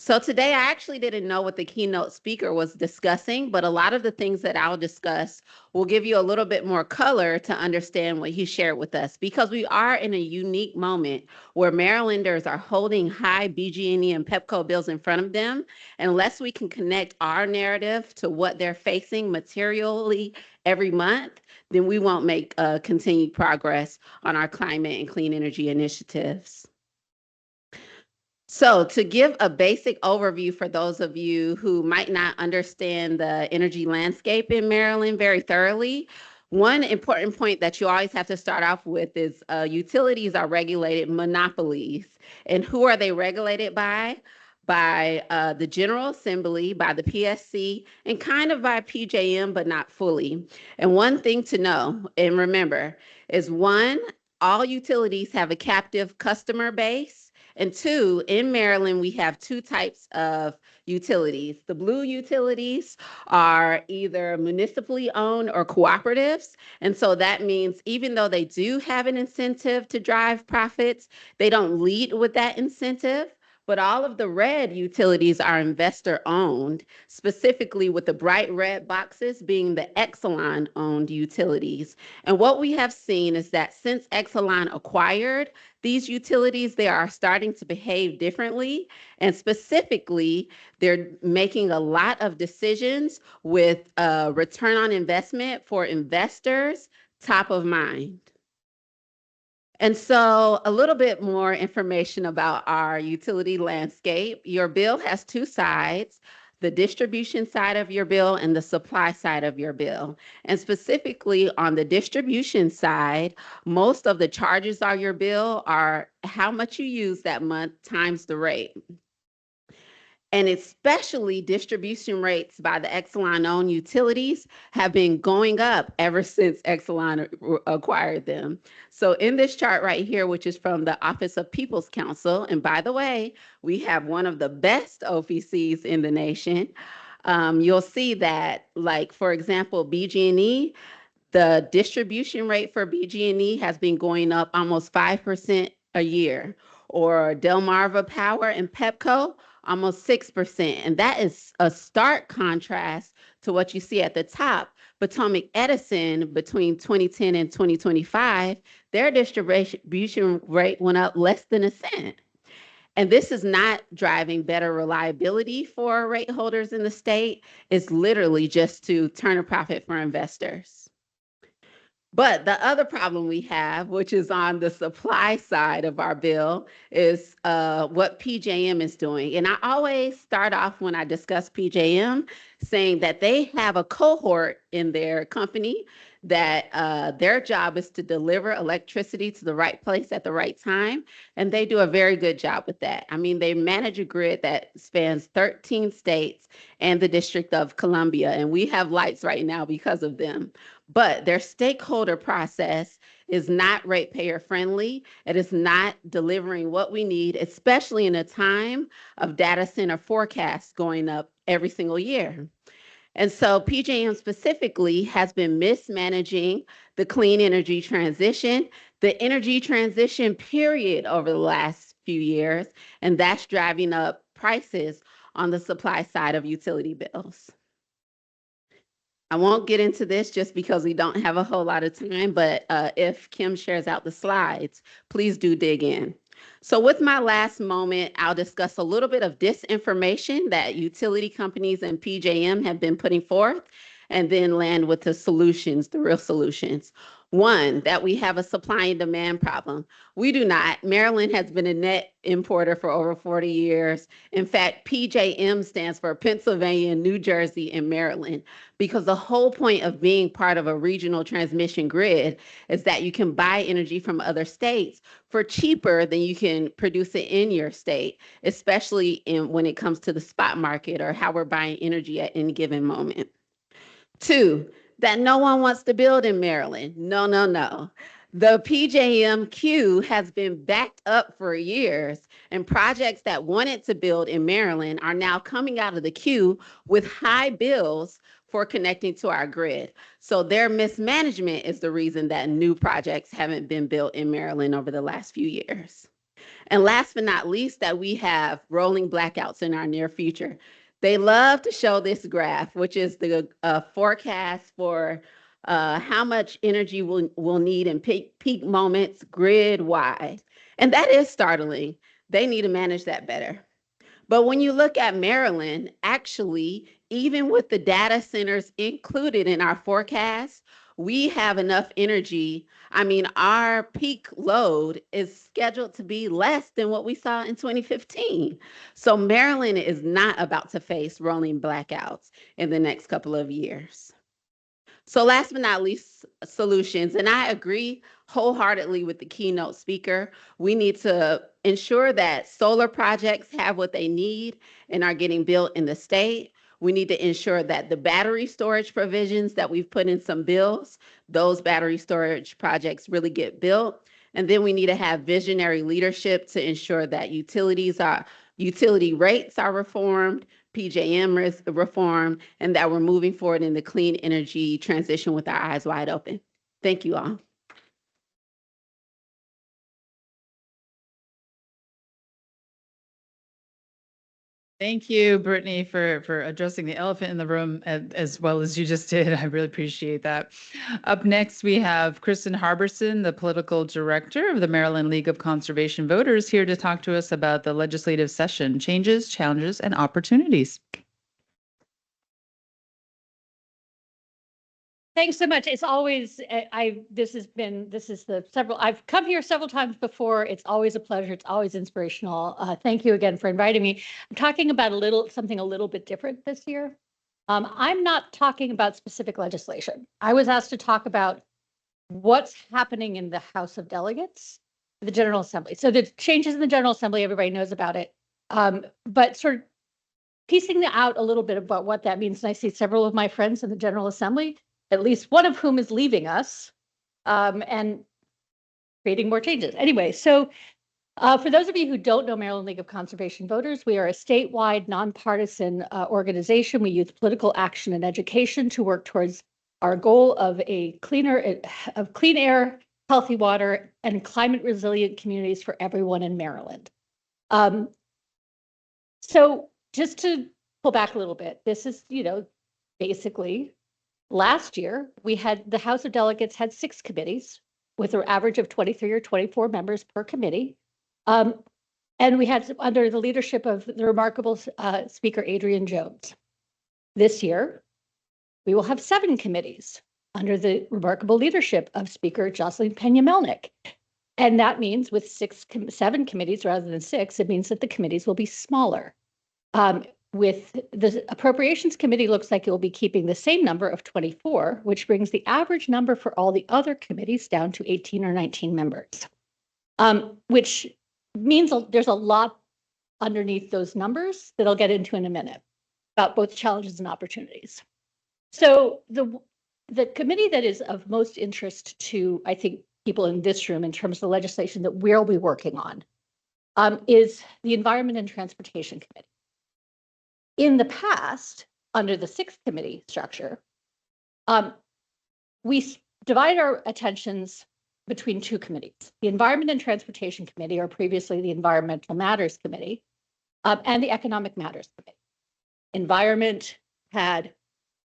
So today I actually didn't know what the keynote speaker was discussing, but a lot of the things that I'll discuss will give you a little bit more color to understand what he shared with us, because we are in a unique moment where Marylanders are holding high BG&E and PEPCO bills in front of them. Unless we can connect our narrative to what they're facing materially every month, then we won't make continued progress on our climate and clean energy initiatives. So, to give a basic overview for those of you who might not understand the energy landscape in Maryland very thoroughly, one important point that you always have to start off with is utilities are regulated monopolies. And who are they regulated by? By the General Assembly, by the PSC, and kind of by PJM, but not fully. And one thing to know and remember is one, all utilities have a captive customer base. And two, in Maryland, we have two types of utilities. The blue utilities are either municipally owned or cooperatives. And so that means even though they do have an incentive to drive profits, they don't lead with that incentive. But all of the red utilities are investor owned, specifically with the bright red boxes being the Exelon owned utilities. And what we have seen is that since Exelon acquired these utilities, they are starting to behave differently. And specifically, they're making a lot of decisions with return on investment for investors top of mind. And so a little bit more information about our utility landscape. Your bill has two sides, the distribution side of your bill and the supply side of your bill. And specifically on the distribution side, most of the charges on your bill are how much you use that month times the rate. And especially distribution rates by the Exelon-owned utilities have been going up ever since Exelon acquired them. So in this chart right here, which is from the Office of People's Counsel, and by the way, we have one of the best OPCs in the nation, you'll see that, like, for example, BG&E, the distribution rate for BG&E has been going up almost 5% a year, or Delmarva Power and Pepco, almost 6%. And that is a stark contrast to what you see at the top. Potomac Edison, between 2010 and 2025, their distribution rate went up less than a cent. And this is not driving better reliability for rate holders in the state. It's literally just to turn a profit for investors. But the other problem we have, which is on the supply side of our bill, is what PJM is doing. And I always start off when I discuss PJM saying that they have a cohort in their company that their job is to deliver electricity to the right place at the right time. And they do a very good job with that. I mean, they manage a grid that spans 13 states and the District of Columbia. And we have lights right now because of them. But their stakeholder process is not ratepayer friendly. It is not delivering what we need, especially in a time of data center forecasts going up every single year. And so PJM specifically has been mismanaging the clean energy transition, the energy transition period over the last few years, and that's driving up prices on the supply side of utility bills. I won't get into this just because we don't have a whole lot of time, but if Kim shares out the slides, please do dig in. So with my last moment, I'll discuss a little bit of disinformation that utility companies and PJM have been putting forth, and then land with the solutions, the real solutions. One, that we have a supply and demand problem. We do not. Maryland has been a net importer for over 40 years. In fact, PJM stands for Pennsylvania, New Jersey, and Maryland, because the whole point of being part of a regional transmission grid is that you can buy energy from other states for cheaper than you can produce it in your state, especially when it comes to the spot market or how we're buying energy at any given moment. Two, that no one wants to build in Maryland. No, no, no. The PJM queue has been backed up for years, and projects that wanted to build in Maryland are now coming out of the queue with high bills for connecting to our grid. So their mismanagement is the reason that new projects haven't been built in Maryland over the last few years. And last but not least, that we have rolling blackouts in our near future. They love to show this graph, which is the forecast for how much energy we'll need in peak moments grid-wide. And that is startling. They need to manage that better. But when you look at Maryland, actually, even with the data centers included in our forecast, we have enough energy. I mean, our peak load is scheduled to be less than what we saw in 2015. So Maryland is not about to face rolling blackouts in the next couple of years. So last but not least, solutions. And I agree wholeheartedly with the keynote speaker. We need to ensure that solar projects have what they need and are getting built in the state. We need to ensure that the battery storage provisions that we've put in some bills, those battery storage projects really get built. And then we need to have visionary leadership to ensure that utility rates are reformed, PJM reform, and that we're moving forward in the clean energy transition with our eyes wide open. Thank you all. Thank you, Brittany, for addressing the elephant in the room as well as you just did. I really appreciate that. Up next, we have Kristen Harbison, the political director of the Maryland League of Conservation Voters, here to talk to us about the legislative session changes, challenges, and opportunities. Thanks so much. It's always, this is I've come here several times before. It's always a pleasure. It's always inspirational. Thank you again for inviting me. I'm talking about something a little bit different this year. I'm not talking about specific legislation. I was asked to talk about what's happening in the House of Delegates, the General Assembly. So the changes in the General Assembly, everybody knows about it. But sort of piecing out a little bit about what that means. And I see several of my friends in the General Assembly, at least one of whom is leaving us and creating more changes. Anyway, so for those of you who don't know Maryland League of Conservation Voters, we are a statewide nonpartisan organization. We use political action and education to work towards our goal of clean air, healthy water, and climate resilient communities for everyone in Maryland. So just to pull back a little bit, this is, basically last year, the House of Delegates had 6 committees with an average of 23 or 24 members per committee. And we had, under the leadership of the remarkable Speaker Adrian Jones. This year, we will have 7 committees under the remarkable leadership of Speaker Jocelyn Peña-Melnick. And that means with 7 committees rather than 6, it means that the committees will be smaller. With the Appropriations Committee, looks like it will be keeping the same number of 24, which brings the average number for all the other committees down to 18 or 19 members, which means there's a lot underneath those numbers that I'll get into in a minute about both challenges and opportunities. So the committee that is of most interest to, I think, people in this room in terms of the legislation that we'll be working on is the Environment and Transportation Committee. In the past, under the 6th committee structure, we divide our attentions between 2 committees, the Environment and Transportation Committee, or previously the Environmental Matters Committee, and the Economic Matters Committee. Environment had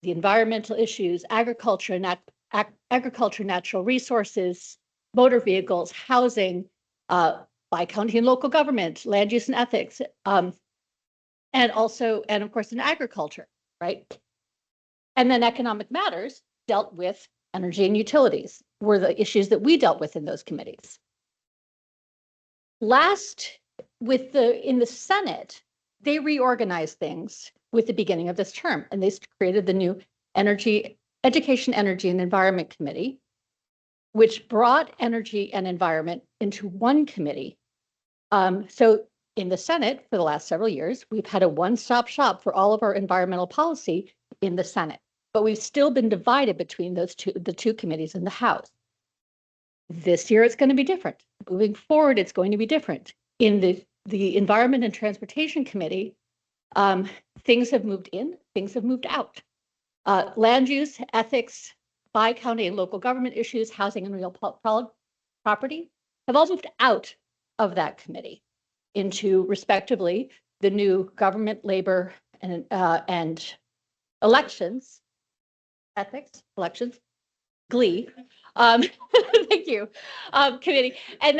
the environmental issues, agriculture, natural resources, motor vehicles, housing, by county and local government, land use and ethics, and of course in agriculture, right? And then Economic Matters dealt with energy and utilities, were the issues that we dealt with in those committees. In the Senate, they reorganized things with the beginning of this term, and they created the new Education, Energy, and Environment Committee, which brought energy and environment into one committee. So in the Senate, for the last several years, we've had a one-stop shop for all of our environmental policy in the Senate, but we've still been divided between the 2 committees in the House. This year, it's going to be different. Moving forward, it's going to be different. In the Environment and Transportation Committee, things have moved in, things have moved out. Land use, ethics, by county and local government issues, housing and real property have all moved out of that committee into, respectively, the new government, labor, and elections, ethics, elections, GLEE, thank you, committee, and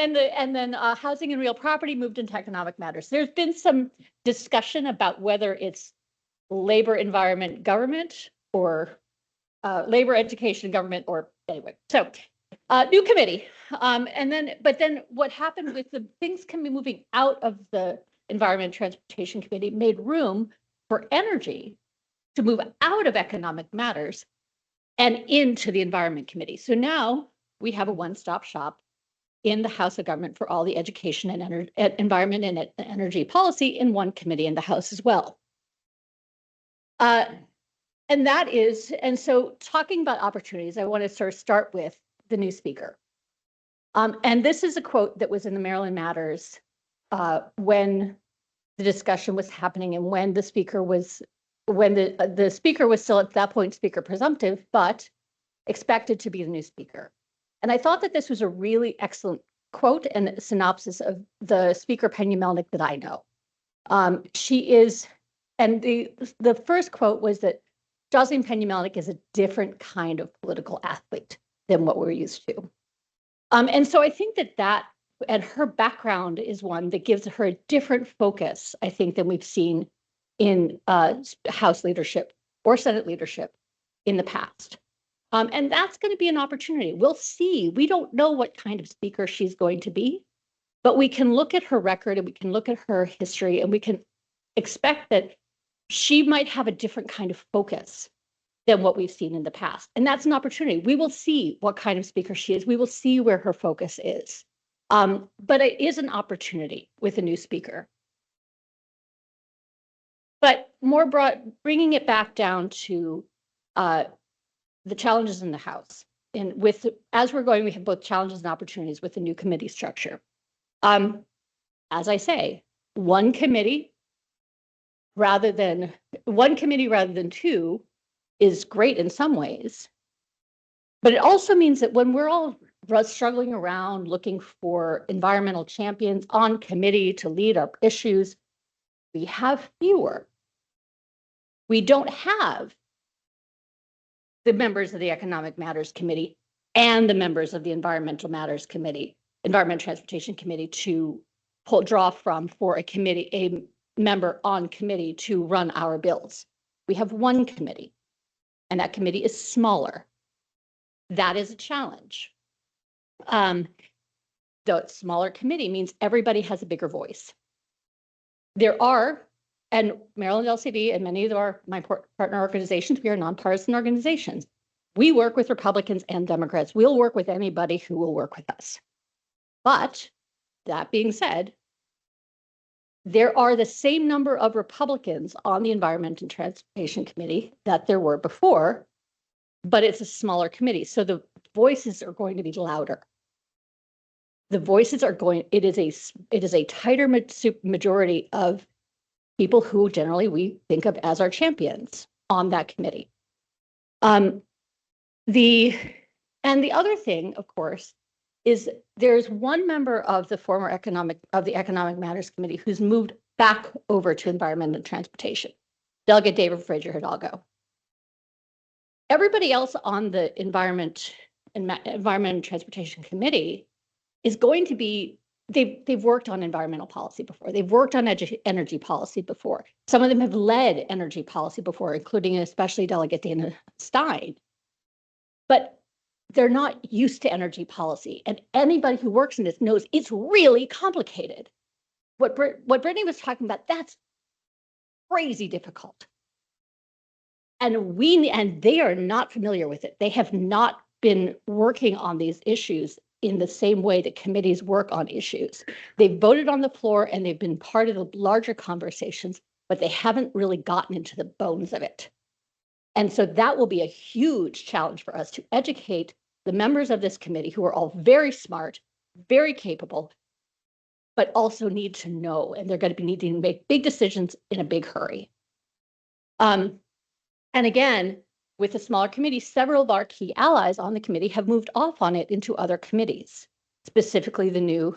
then housing and real property moved into Economic Matters. There's been some discussion about whether it's labor, environment, government, or Labor, Education, Government, or anyway. So new committee. But then what happened with the things can be moving out of the Environment and Transportation Committee made room for energy to move out of economic matters and into the Environment Committee. So now we have a one-stop shop in the House of Government for all the education and environment and energy policy in one committee in the House as well. And so talking about opportunities, I want to sort of start with the new speaker. And this is a quote that was in the Maryland Matters when the discussion was happening and when the speaker was still at that point speaker presumptive, but expected to be the new speaker. And I thought that this was a really excellent quote and a synopsis of the speaker, Penny Melnick, that I know. She is, and the first quote was that Jocelyn Penny Melnick is a different kind of political athlete than what we're used to. And so I think that and her background is one that gives her a different focus, I think, than we've seen in House leadership or Senate leadership in the past. And that's going to be an opportunity. We'll see. We don't know what kind of speaker she's going to be, but we can look at her record and we can look at her history and we can expect that she might have a different kind of focus than what we've seen in the past. And that's an opportunity. We will see what kind of speaker she is. We will see where her focus is. But it is an opportunity with a new speaker. But more broad, bringing it back down to the challenges in the House. And as we're going, we have both challenges and opportunities with the new committee structure. As I say, one committee rather than two is great in some ways. But it also means that when we're all struggling around looking for environmental champions on committee to lead our issues, we have fewer. We don't have the members of the Economic Matters Committee and the members of the Environment and Transportation Committee to draw from for a member on committee to run our bills. We have one committee, and that committee is smaller. That is a challenge. The smaller committee means everybody has a bigger voice. And Maryland LCD and many of my partner organizations, we are nonpartisan organizations. We work with Republicans and Democrats. We'll work with anybody who will work with us. But that being said, there are the same number of Republicans on the Environment and Transportation Committee that there were before, but it's a smaller committee. So the voices are going to be louder. It is a tighter majority of people who generally we think of as our champions on that committee. The other thing, of course, is there's one member of the Economic Matters Committee who's moved back over to Environment and Transportation, Delegate David Frazier Hidalgo. Everybody else on the Environment and Transportation Committee is going to be, they've worked on environmental policy before. They've worked on energy policy before. Some of them have led energy policy before, including and especially Delegate Dana Stein. But they're not used to energy policy. And anybody who works in this knows it's really complicated. What Brittany was talking about, that's crazy difficult. And they are not familiar with it. They have not been working on these issues in the same way that committees work on issues. They've voted on the floor and they've been part of the larger conversations, but they haven't really gotten into the bones of it. And so that will be a huge challenge for us to educate the members of this committee who are all very smart, very capable, but also need to know, and they're going to be needing to make big decisions in a big hurry. And again, with a smaller committee, several of our key allies on the committee have moved off on it into other committees, specifically the new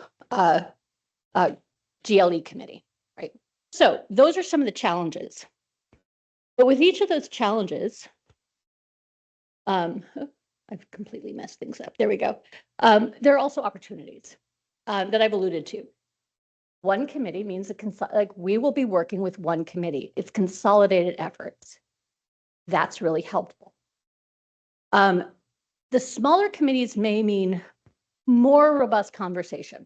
GLE committee, right? So those are some of the challenges. But with each of those challenges, I've completely messed things up. There we go. There are also opportunities that I've alluded to. One committee means we will be working with one committee. It's consolidated efforts. That's really helpful. The smaller committees may mean more robust conversation.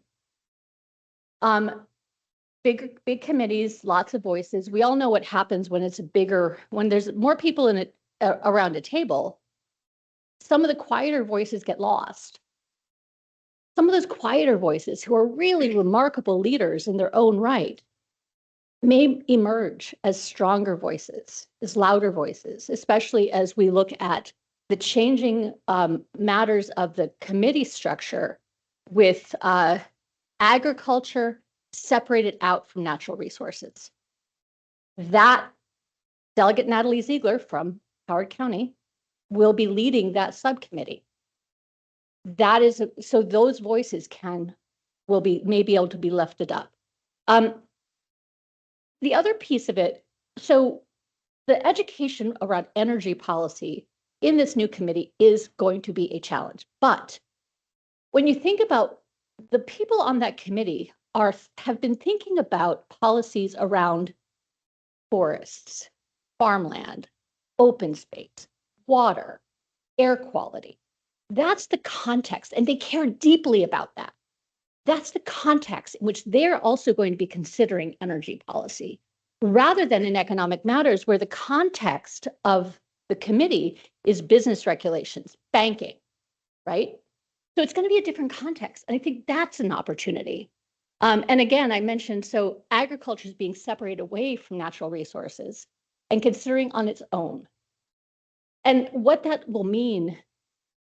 Big committees, lots of voices. We all know what happens when it's when there's more people in it around a table. Some of the quieter voices get lost. Some of those quieter voices who are really remarkable leaders in their own right may emerge as stronger voices, as louder voices, especially as we look at the changing matters of the committee structure with agriculture separated out from natural resources. That Delegate Natalie Ziegler from Howard County will be leading that subcommittee. That is, so those voices may be able to be lifted up. The other piece of it, so the education around energy policy in this new committee is going to be a challenge. But when you think about the people on that committee have been thinking about policies around forests, farmland, open space, water, air quality. That's the context, and they care deeply about that. That's the context in which they're also going to be considering energy policy, rather than in economic matters where the context of the committee is business regulations, banking, right? So it's going to be a different context. And I think that's an opportunity. And again, I mentioned, so agriculture is being separated away from natural resources and considering on its own. And what that will mean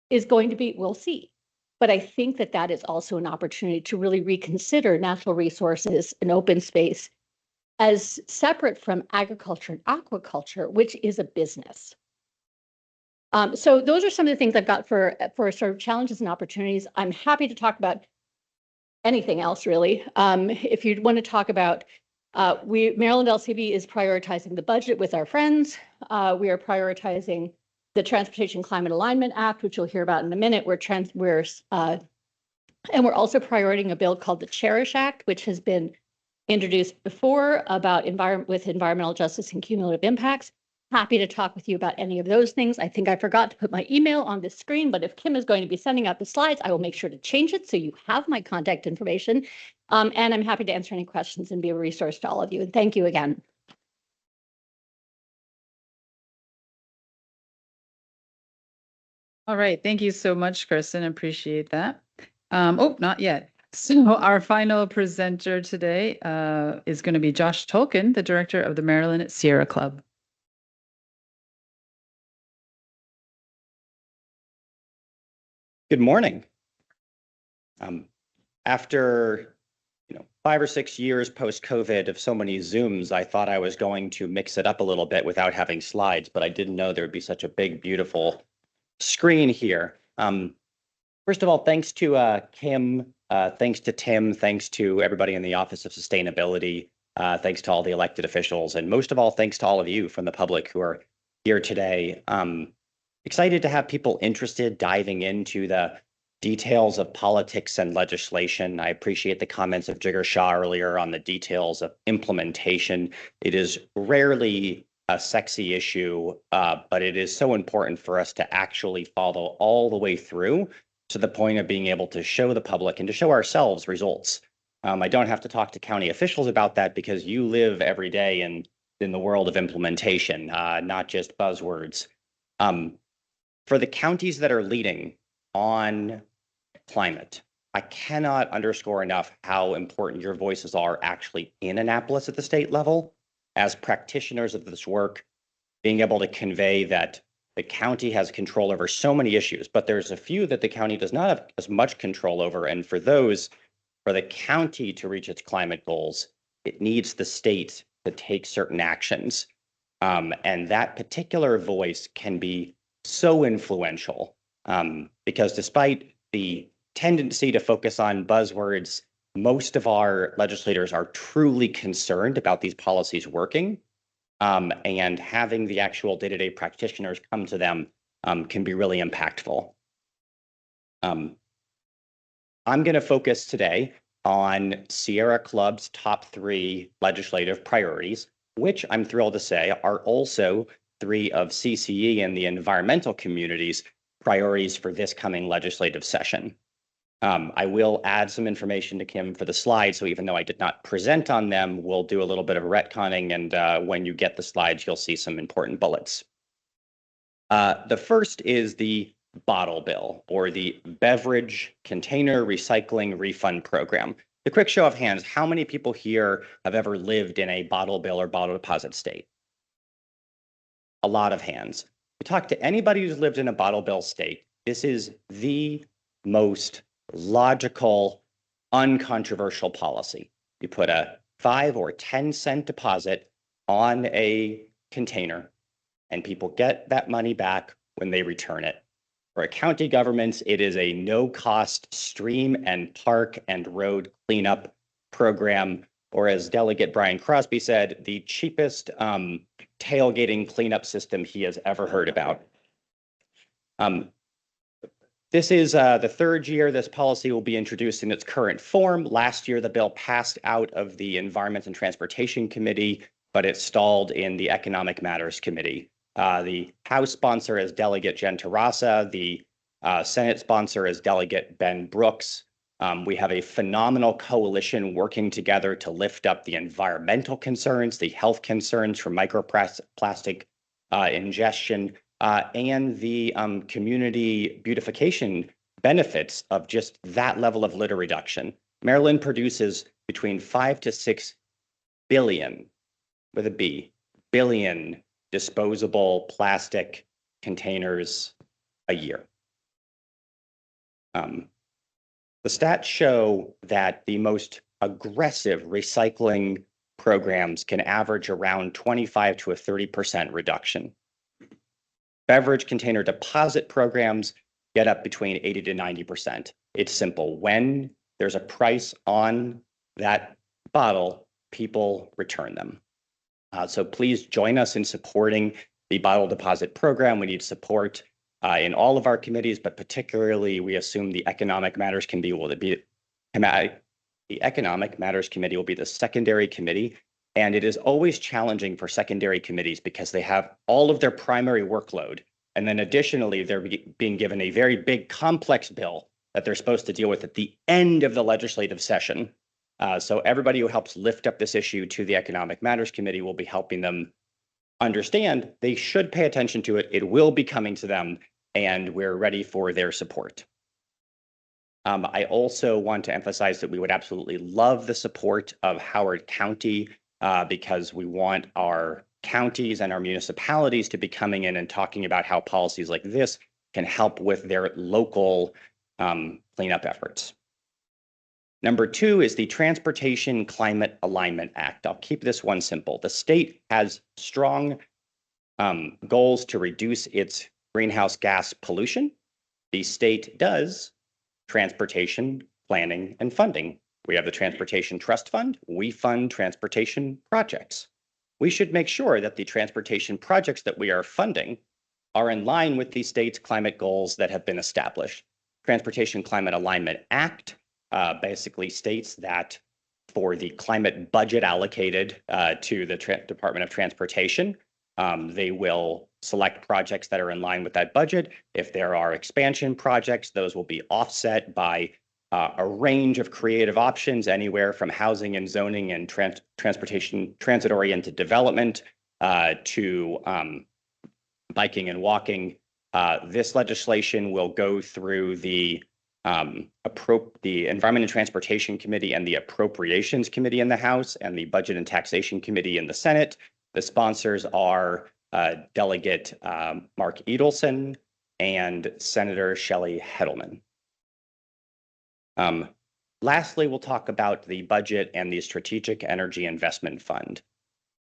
is going to be, we'll see. But I think that that is also an opportunity to really reconsider natural resources and open space as separate from agriculture and aquaculture, which is a business. So those are some of the things I've got for sort of challenges and opportunities. I'm happy to talk about anything else, really. If you want to talk about, Maryland LCB is prioritizing the budget with our friends. We are prioritizing the Transportation Climate Alignment Act, which you'll hear about in a minute. And we're also prioritizing a bill called the Cherish Act, which has been introduced before about environmental justice and cumulative impacts. Happy to talk with you about any of those things. I think I forgot to put my email on this screen, but if Kim is going to be sending out the slides, I will make sure to change it so you have my contact information. And I'm happy to answer any questions and be a resource to all of you. And thank you again. All right. Thank you so much, Kristen. Appreciate that. Oh, not yet. So our final presenter today is going to be Josh Tolkien, the director of the Maryland Sierra Club. Good morning. After 5 or 6 years post-COVID of so many Zooms, I thought I was going to mix it up a little bit without having slides, but I didn't know there would be such a big, beautiful screen here. First of all, thanks to Kim, thanks to Tim, thanks to everybody in the Office of Sustainability, thanks to all the elected officials, and most of all, thanks to all of you from the public who are here today. Excited to have people interested diving into the details of politics and legislation. I appreciate the comments of Jigar Shah earlier on the details of implementation. It is rarely a sexy issue, but it is so important for us to actually follow all the way through to the point of being able to show the public and to show ourselves results. I don't have to talk to county officials about that because you live every day in the world of implementation, not just buzzwords. For the counties that are leading on climate, I cannot underscore enough how important your voices are actually in Annapolis at the state level. As practitioners of this work, being able to convey that the county has control over so many issues, but there's a few that the county does not have as much control over. And for the county to reach its climate goals, it needs the state to take certain actions. And that particular voice can be so influential because despite the tendency to focus on buzzwords, most of our legislators are truly concerned about these policies working, and having the actual day-to-day practitioners come to them can be really impactful. I'm going to focus today on Sierra Club's top 3 legislative priorities, which I'm thrilled to say are also 3 of CCE and the environmental community's priorities for this coming legislative session. I will add some information to Kim for the slides, so even though I did not present on them, we'll do a little bit of retconning, and when you get the slides, you'll see some important bullets. The first is the bottle bill, or the Beverage Container Recycling Refund Program. The quick show of hands, how many people here have ever lived in a bottle bill or bottle deposit state? A lot of hands. You talk to anybody who's lived in a bottle bill state, this is the most logical, uncontroversial policy. You put a 5 or 10 cent deposit on a container, and people get that money back when they return it. For county governments, it is a no-cost stream and park and road cleanup program, or as Delegate Brian Crosby said, the cheapest tailgating cleanup system he has ever heard about. This is the third year this policy will be introduced in its current form. Last year, the bill passed out of the Environment and Transportation Committee, but it stalled in the Economic Matters Committee. The House sponsor is Delegate Jen Terrasa. The Senate sponsor is Delegate Ben Brooks. We have a phenomenal coalition working together to lift up the environmental concerns, the health concerns from microplastic ingestion, and the community beautification benefits of just that level of litter reduction. Maryland produces between 5 to 6 billion, with a B, billion disposable plastic containers a year. The stats show that the most aggressive recycling programs can average around 25 to a 30% reduction. Beverage container deposit programs get up between 80 to 90%. It's simple. When there's a price on that bottle, people return them. So please join us in supporting the bottle deposit program. We need support in all of our committees, but particularly we assume the Economic Matters Committee will be the Economic Matters Committee will be the secondary committee. And it is always challenging for secondary committees because they have all of their primary workload. And then additionally, they're being given a very big complex bill that they're supposed to deal with at the end of the legislative session. So everybody who helps lift up this issue to the Economic Matters Committee will be helping them understand they should pay attention to it. It will be coming to them, and we're ready for their support. I also want to emphasize that we would absolutely love the support of Howard County because we want our counties and our municipalities to be coming in and talking about how policies like this can help with their local cleanup efforts. Number 2 is the Transportation Climate Alignment Act. I'll keep this one simple. The state has strong goals to reduce its greenhouse gas pollution. The state does transportation planning and funding. We have the Transportation Trust Fund. We fund transportation projects. We should make sure that the transportation projects that we are funding are in line with the state's climate goals that have been established. Transportation Climate Alignment Act basically states that for the climate budget allocated to the Department of Transportation, they will select projects that are in line with that budget. If there are expansion projects, those will be offset by a range of creative options, anywhere from housing and zoning and transportation, transit-oriented development to biking and walking. This legislation will go through the Environment and Transportation Committee and the Appropriations Committee in the House and the Budget and Taxation Committee in the Senate. The sponsors are Delegate Mark Edelson and Senator Shelley Heddleman. Lastly, we'll talk about the budget and the Strategic Energy Investment Fund.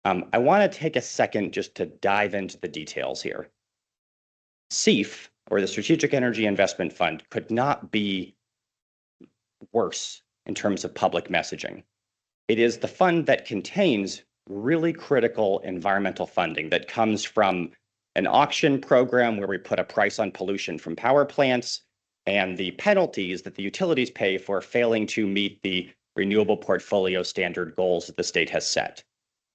I want to take a second just to dive into the details here. SEIF, or the Strategic Energy Investment Fund, could not be worse in terms of public messaging. It is the fund that contains really critical environmental funding that comes from an auction program where we put a price on pollution from power plants and the penalties that the utilities pay for failing to meet the renewable portfolio standard goals that the state has set.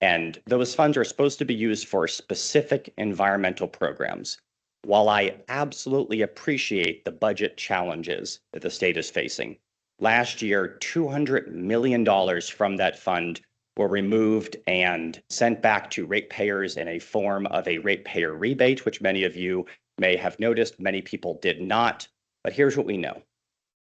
And those funds are supposed to be used for specific environmental programs. while I absolutely appreciate the budget challenges that the state is facing, last year, $200 million from that fund were removed and sent back to ratepayers in a form of a ratepayer rebate, which many of you may have noticed. Many people did not. But here's what we know.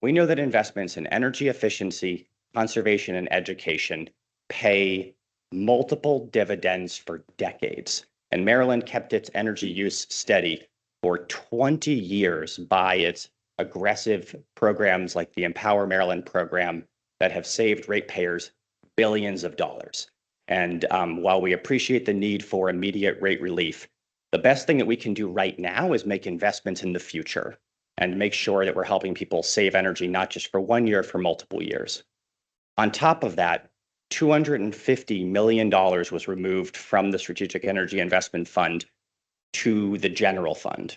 We know that investments in energy efficiency, conservation, and education pay multiple dividends for decades. And Maryland kept its energy use steady for 20 years by its aggressive programs like the Empower Maryland program that have saved ratepayers billions of dollars. And while we appreciate the need for immediate rate relief, the best thing that we can do right now is make investments in the future and make sure that we're helping people save energy, not just for 1 year, for multiple years. On top of that, $250 million was removed from the Strategic Energy Investment Fund to the general fund,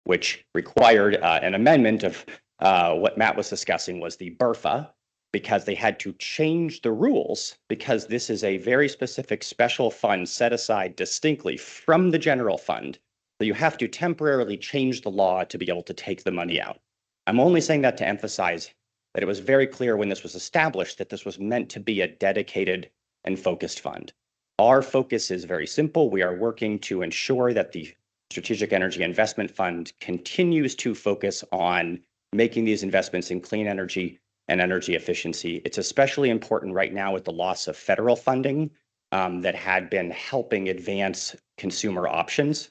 which required an amendment of what Matt was discussing was the BRFA, because they had to change the rules because this is a very specific special fund set aside distinctly from the general fund. So you have to temporarily change the law to be able to take the money out. I'm only saying that to emphasize that it was very clear when this was established that this was meant to be a dedicated and focused fund. Our focus is very simple. We are working to ensure that the Strategic Energy Investment Fund continues to focus on making these investments in clean energy and energy efficiency. It's especially important right now with the loss of federal funding that had been helping advance consumer options.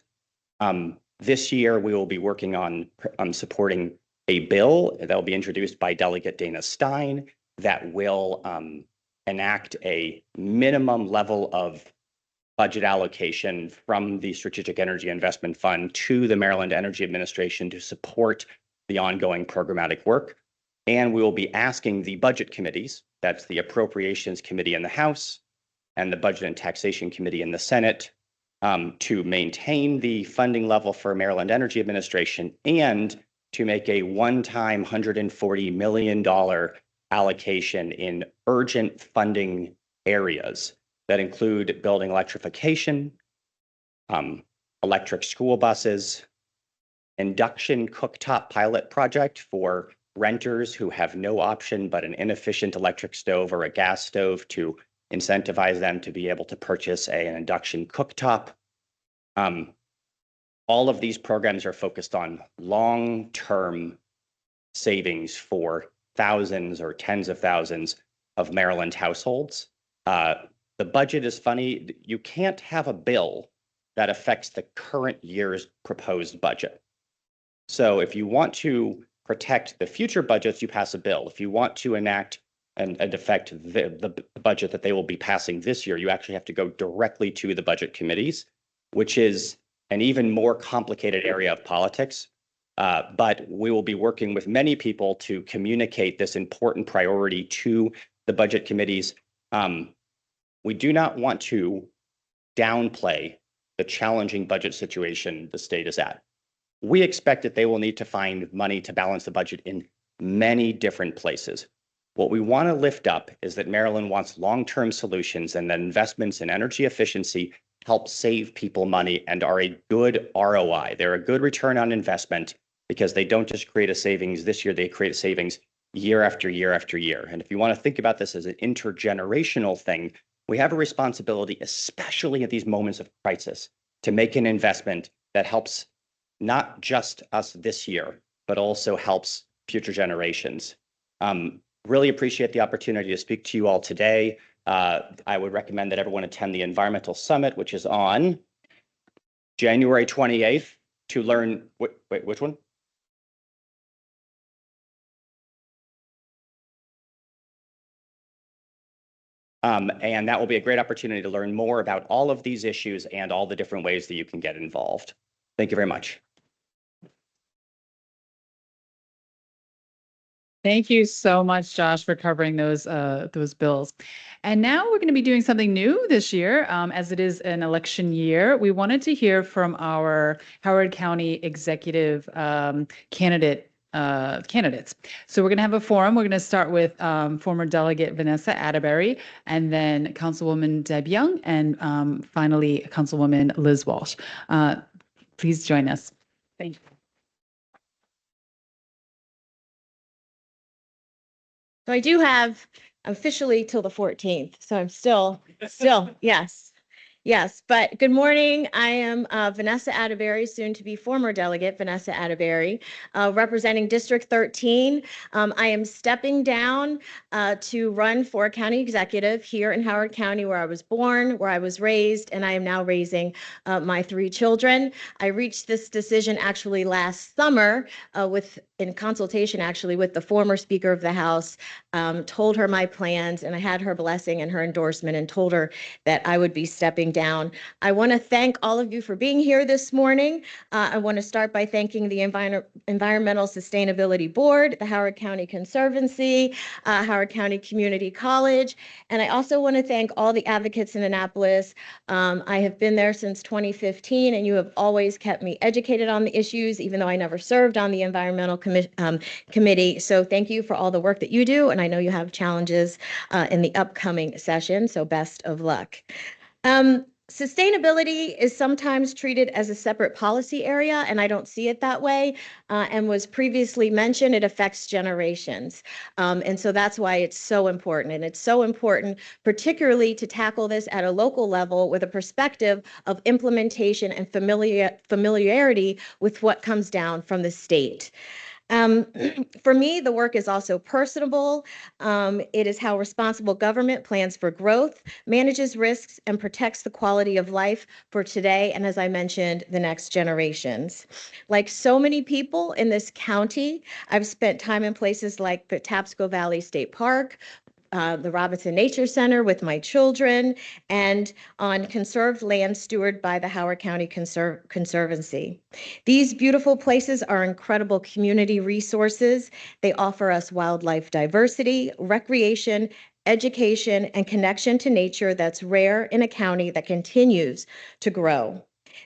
This year, we will be working on supporting a bill that will be introduced by Delegate Dana Stein that will enact a minimum level of budget allocation from the Strategic Energy Investment Fund to the Maryland Energy Administration to support the ongoing programmatic work. And we will be asking the budget committees, that's the Appropriations Committee in the House and the Budget and Taxation Committee in the Senate, to maintain the funding level for Maryland Energy Administration and to make a one-time $140 million allocation in urgent funding areas that include building electrification, electric school buses, induction cooktop pilot project for renters who have no option but an inefficient electric stove or a gas stove to incentivize them to be able to purchase an induction cooktop. All of these programs are focused on long-term savings for thousands or tens of thousands of Maryland households. The budget is funny. You can't have a bill that affects the current year's proposed budget. So if you want to protect the future budgets, you pass a bill. If you want to enact and affect the budget that they will be passing this year, you actually have to go directly to the budget committees, which is an even more complicated area of politics. But we will be working with many people to communicate this important priority to the budget committees. We do not want to downplay the challenging budget situation the state is at. We expect that they will need to find money to balance the budget in many different places. What we want to lift up is that Maryland wants long-term solutions and that investments in energy efficiency help save people money and are a good ROI. They're a good return on investment because they don't just create a savings this year, they create savings year after year after year. And if you want to think about this as an intergenerational thing, we have a responsibility, especially at these moments of crisis, to make an investment that helps not just us this year, but also helps future generations. Really appreciate the opportunity to speak to you all today. I would recommend that everyone attend the Environmental Summit, which is on January 28th to learn, wait, which one? And that will be a great opportunity to learn more about all of these issues and all the different ways that you can get involved. Thank you very much. Thank you so much, Josh, for covering those bills. And now we're going to be doing something new this year, as it is an election year. We wanted to hear from our Howard County executive candidates. So we're going to have a forum. We're going to start with former delegate Vanessa Atterbury, and then Councilwoman Deb Young, and finally Councilwoman Liz Walsh. Please join us. Thank you. So I do have officially till the 14th. So I'm still, yes. But good morning. I am Vanessa Atterbury, soon to be former delegate Vanessa Atterbury, representing District 13. I am stepping down to run for county executive here in Howard County, where I was born, where I was raised, and I am now raising my 3 children. I reached this decision actually last summer in consultation actually with the former Speaker of the House, told her my plans, and I had her blessing and her endorsement and told her that I would be stepping down. I want to thank all of you for being here this morning. I want to start by thanking the Environmental Sustainability Board, the Howard County Conservancy, Howard County Community College, and I also want to thank all the advocates in Annapolis. I have been there since 2015, and you have always kept me educated on the issues, even though I never served on the environmental committee. So thank you for all the work that you do, and I know you have challenges in the upcoming session, so best of luck. Sustainability is sometimes treated as a separate policy area, and I don't see it that way. And was previously mentioned, it affects generations. And so that's why it's so important. And it's so important, particularly to tackle this at a local level with a perspective of implementation and familiarity with what comes down from the state. For me, the work is also personable. It is how responsible government plans for growth, manages risks, and protects the quality of life for today, and as I mentioned, the next generations. Like so many people in this county, I've spent time in places like the Patapsco Valley State Park, the Robinson Nature Center with my children, and on conserved land stewarded by the Howard County Conservancy. These beautiful places are incredible community resources. They offer us wildlife diversity, recreation, education, and connection to nature that's rare in a county that continues to grow.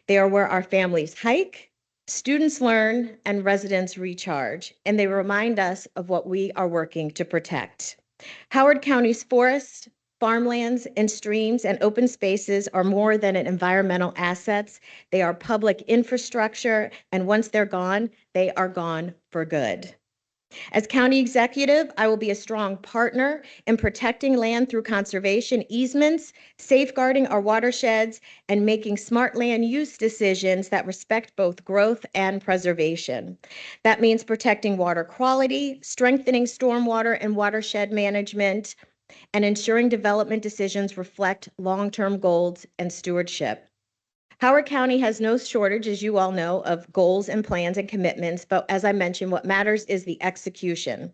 They are where our families hike, students learn, and residents recharge, and they remind us of what we are working to protect. Howard County's forests, farmlands, and streams and open spaces are more than an environmental assets. They are public infrastructure, and once they're gone, they are gone for good. As county executive, I will be a strong partner in protecting land through conservation easements, safeguarding our watersheds, and making smart land use decisions that respect both growth and preservation. That means protecting water quality, strengthening stormwater and watershed management, and ensuring development decisions reflect long-term goals and stewardship. Howard County has no shortage, as you all know, of goals and plans and commitments, but as I mentioned, what matters is the execution.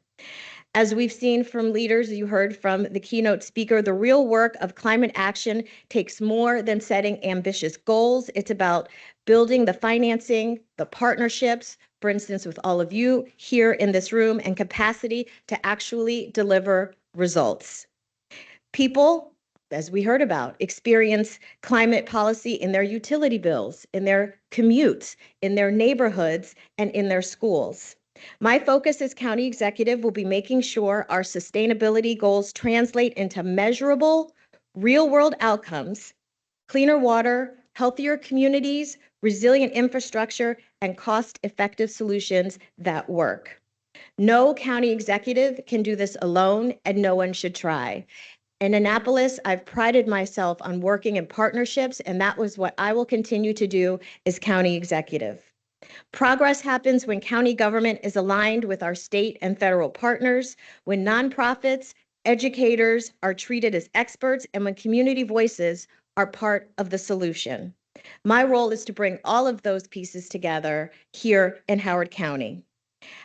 As we've seen from leaders, you heard from the keynote speaker, the real work of climate action takes more than setting ambitious goals. It's about building the financing, the partnerships, for instance, with all of you here in this room, and capacity to actually deliver results. People, as we heard about, experience climate policy in their utility bills, in their commutes, in their neighborhoods, and in their schools. My focus as county executive will be making sure our sustainability goals translate into measurable, real-world outcomes, cleaner water, healthier communities, resilient infrastructure, and cost-effective solutions that work. No county executive can do this alone, and no one should try. In Annapolis, I've prided myself on working in partnerships, and that was what I will continue to do as county executive. Progress happens when county government is aligned with our state and federal partners, when nonprofits, educators are treated as experts, and when community voices are part of the solution. My role is to bring all of those pieces together here in Howard County.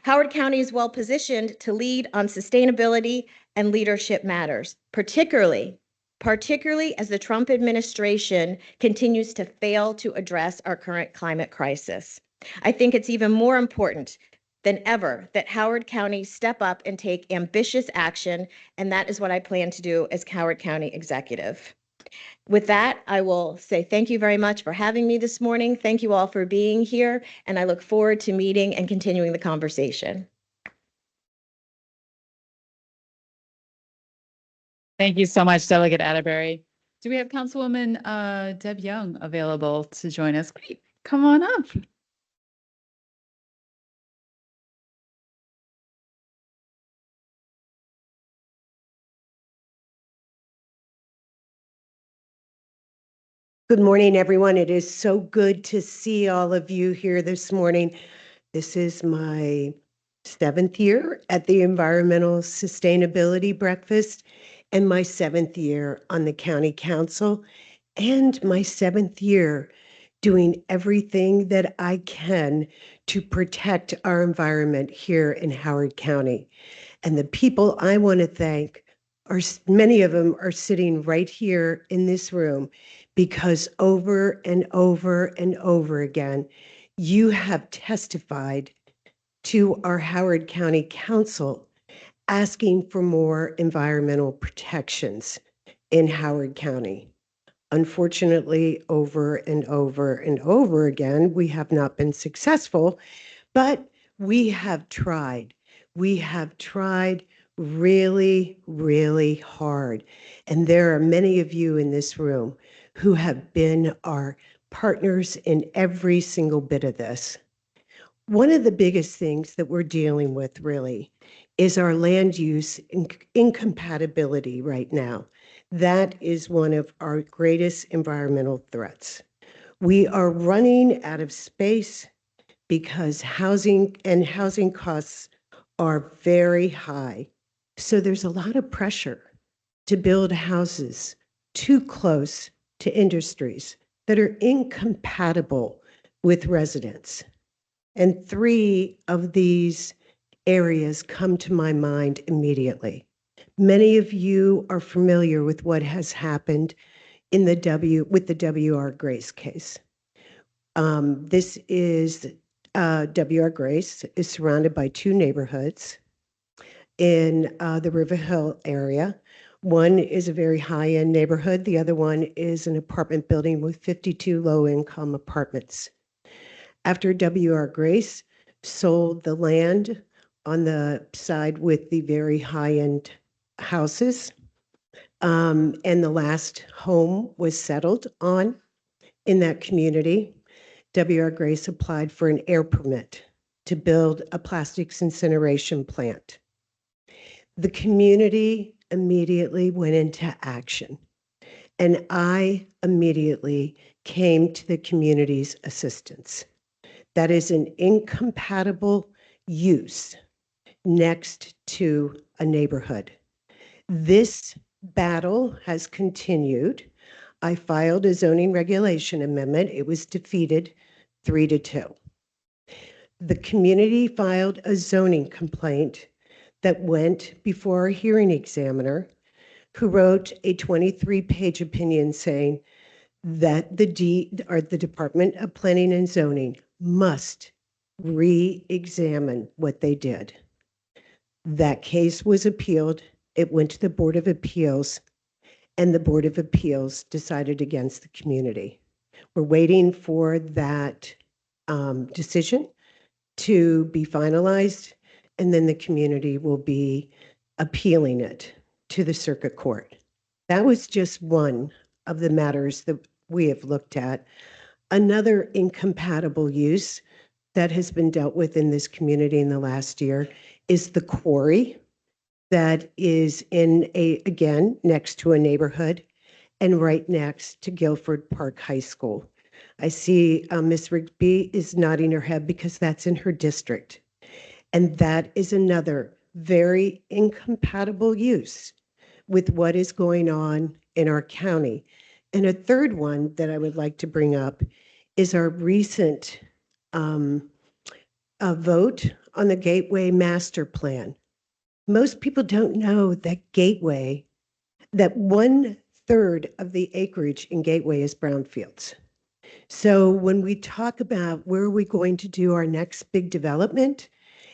Howard County is well positioned to lead on sustainability and leadership matters, particularly as the Trump administration continues to fail to address our current climate crisis. I think it's even more important than ever that Howard County step up and take ambitious action, and that is what I plan to do as Howard County executive. With that, I will say thank you very much for having me this morning. Thank you all for being here, and I look forward to meeting and continuing the conversation. Thank you so much, Delegate Atterbury. Do we have Councilwoman Deb Young available to join us? Great. Come on up. Good morning, everyone. It is so good to see all of you here this morning. This is my 7th year at the Environmental Sustainability Breakfast and my 7th year on the County Council and my 7th year doing everything that I can to protect our environment here in Howard County. And the people I want to thank are many of them are sitting right here in this room because over and over and over again, you have testified to our Howard County Council asking for more environmental protections in Howard County. Unfortunately, over and over and over again, we have not been successful, but we have tried. We have tried really, really hard. And there are many of you in this room who have been our partners in every single bit of this. One of the biggest things that we're dealing with really is our land use incompatibility right now. That is one of our greatest environmental threats. We are running out of space because housing costs are very high. So there's a lot of pressure to build houses too close to industries that are incompatible with residents. And 3 of these areas come to my mind immediately. Many of you are familiar with what has happened in with the W.R. Grace case. This is W.R. Grace is surrounded by 2 neighborhoods in the River Hill area. One is a very high-end neighborhood. The other one is an apartment building with 52 low-income apartments. After W.R. Grace sold the land on the side with the very high-end houses, and the last home was settled on in that community, W.R. Grace applied for an air permit to build a plastics incineration plant. The community immediately went into action, and I immediately came to the community's assistance. That is an incompatible use next to a neighborhood. This battle has continued. I filed a zoning regulation amendment. It was defeated 3-2. The community filed a zoning complaint that went before a hearing examiner who wrote a 23-page opinion saying that the Department of Planning and Zoning must re-examine what they did. That case was appealed. It went to the Board of Appeals, and the Board of Appeals decided against the community. We're waiting for that decision to be finalized, and then the community will be appealing it to the circuit court. That was just one of the matters that we have looked at. Another incompatible use that has been dealt with in this community in the last year is the quarry that is again, next to a neighborhood and right next to Guilford Park High School. I see Ms. Rigby is nodding her head because that's in her district. And that is another very incompatible use with what is going on in our county. And a third one that I would like to bring up is our recent vote on the Gateway Master Plan. Most people don't know that Gateway, that 1/3 of the acreage in Gateway is brownfields. So when we talk about where are we going to do our next big development,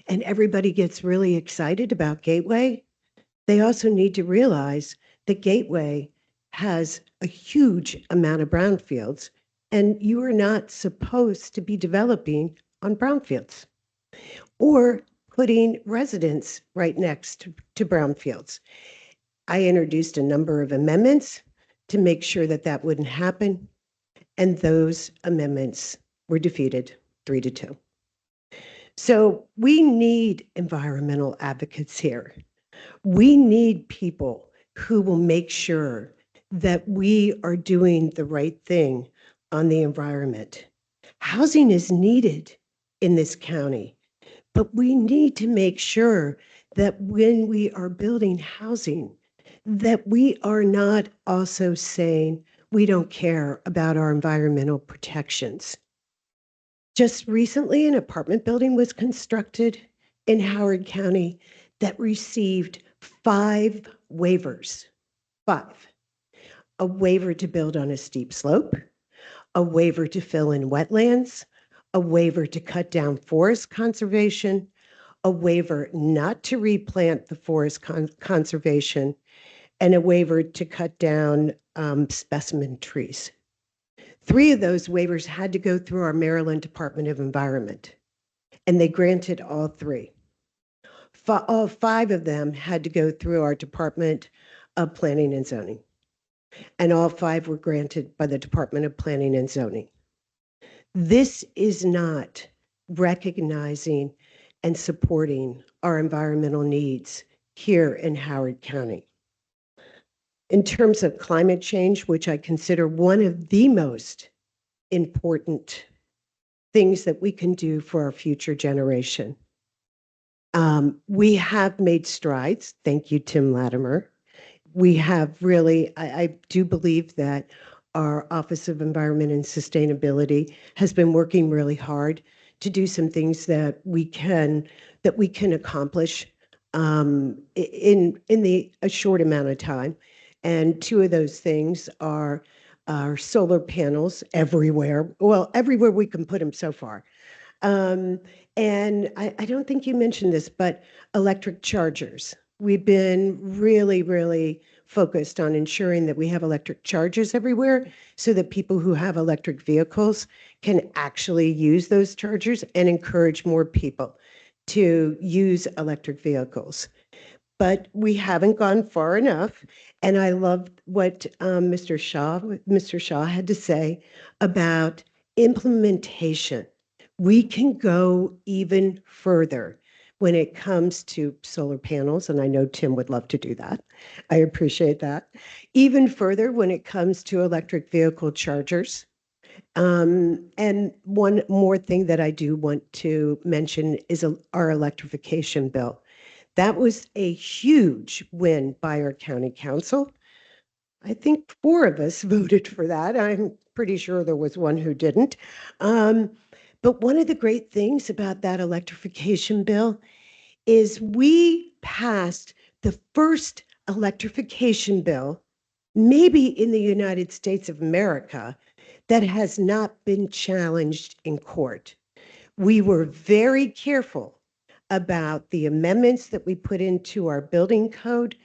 and everybody gets really excited about Gateway, they also need to realize that Gateway has a huge amount of brownfields, and you are not supposed to be developing on brownfields or putting residents right next to brownfields. I introduced a number of amendments to make sure that that wouldn't happen, and those amendments were defeated 3-2. So we need environmental advocates here. We need people who will make sure that we are doing the right thing on the environment. Housing is needed in this county, but we need to make sure that when we are building housing, that we are not also saying we don't care about our environmental protections. Just recently, an apartment building was constructed in Howard County that received 5 waivers. 5. A waiver to build on a steep slope, a waiver to fill in wetlands, a waiver to cut down forest conservation, a waiver not to replant the forest conservation, and a waiver to cut down specimen trees. 3 of those waivers had to go through our Maryland Department of Environment, and they granted all 3. All 5 of them had to go through our Department of Planning and Zoning, and all 5 were granted by the Department of Planning and Zoning. This is not recognizing and supporting our environmental needs here in Howard County. In terms of climate change, which I consider one of the most important things that we can do for our future generation, we have made strides. Thank you, Tim Latimer. We have really, I do believe that our Office of Environment and Sustainability has been working really hard to do some things that we can accomplish in a short amount of time. And 2 of those things are solar panels everywhere. Well, everywhere we can put them so far. And I don't think you mentioned this, but electric chargers. We've been really, really focused on ensuring that we have electric chargers everywhere so that people who have electric vehicles can actually use those chargers and encourage more people to use electric vehicles. But we haven't gone far enough. And I love what Mr. Shah had to say about implementation. We can go even further when it comes to solar panels, and I know Tim would love to do that. I appreciate that. Even further when it comes to electric vehicle chargers. And one more thing that I do want to mention is our electrification bill. That was a huge win by our county council. I think 4 of us voted for that. I'm pretty sure there was one who didn't. But one of the great things about that electrification bill is we passed the first electrification bill, maybe in the United States of America, that has not been challenged in court. We were very careful about the amendments that we put into our building code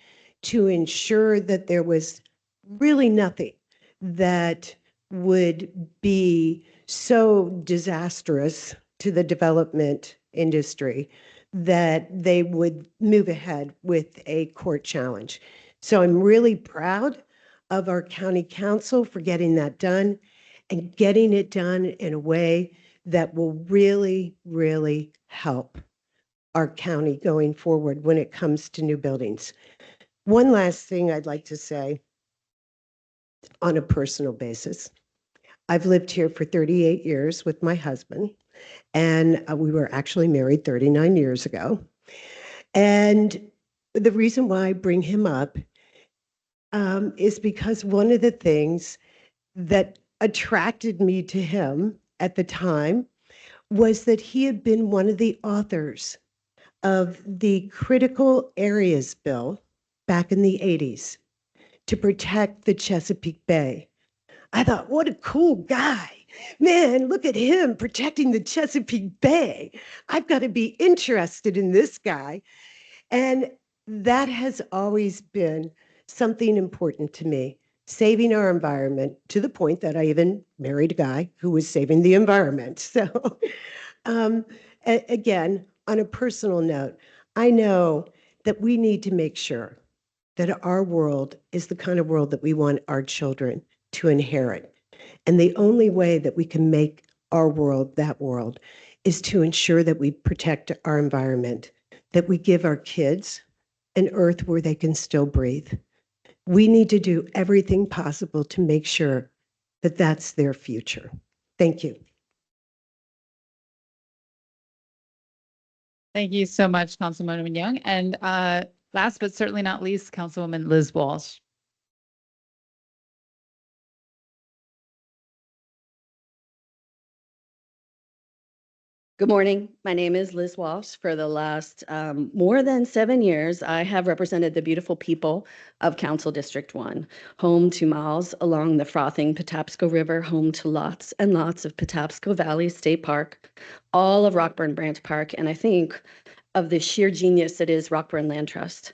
to ensure that there was really nothing that would be so disastrous to the development industry that they would move ahead with a court challenge. So I'm really proud of our county council for getting that done and getting it done in a way that will really, really help our county going forward when it comes to new buildings. One last thing I'd like to say on a personal basis. I've lived here for 38 years with my husband, and we were actually married 39 years ago. And the reason why I bring him up is because one of the things that attracted me to him at the time was that he had been one of the authors of the Critical Areas Bill back in the 80s to protect the Chesapeake Bay. I thought, what a cool guy. Man, look at him protecting the Chesapeake Bay. I've got to be interested in this guy. And that has always been something important to me, saving our environment, to the point that I even married a guy who was saving the environment. So again, on a personal note, I know that we need to make sure that our world is the kind of world that we want our children to inherit. And the only way that we can make our world, that world, is to ensure that we protect our environment, that we give our kids an earth where they can still breathe. We need to do everything possible to make sure that that's their future. Thank you. Thank you so much, Councilwoman Young. And last but certainly not least, Councilwoman Liz Walsh. Good morning. My name is Liz Walsh. For the last more than 7 years, I have represented the beautiful people of Council District 1, home to miles along the frothing Patapsco River, home to lots and lots of Patapsco Valley State Park, all of Rockburn Branch Park, and I think of the sheer genius that is Rockburn Land Trust,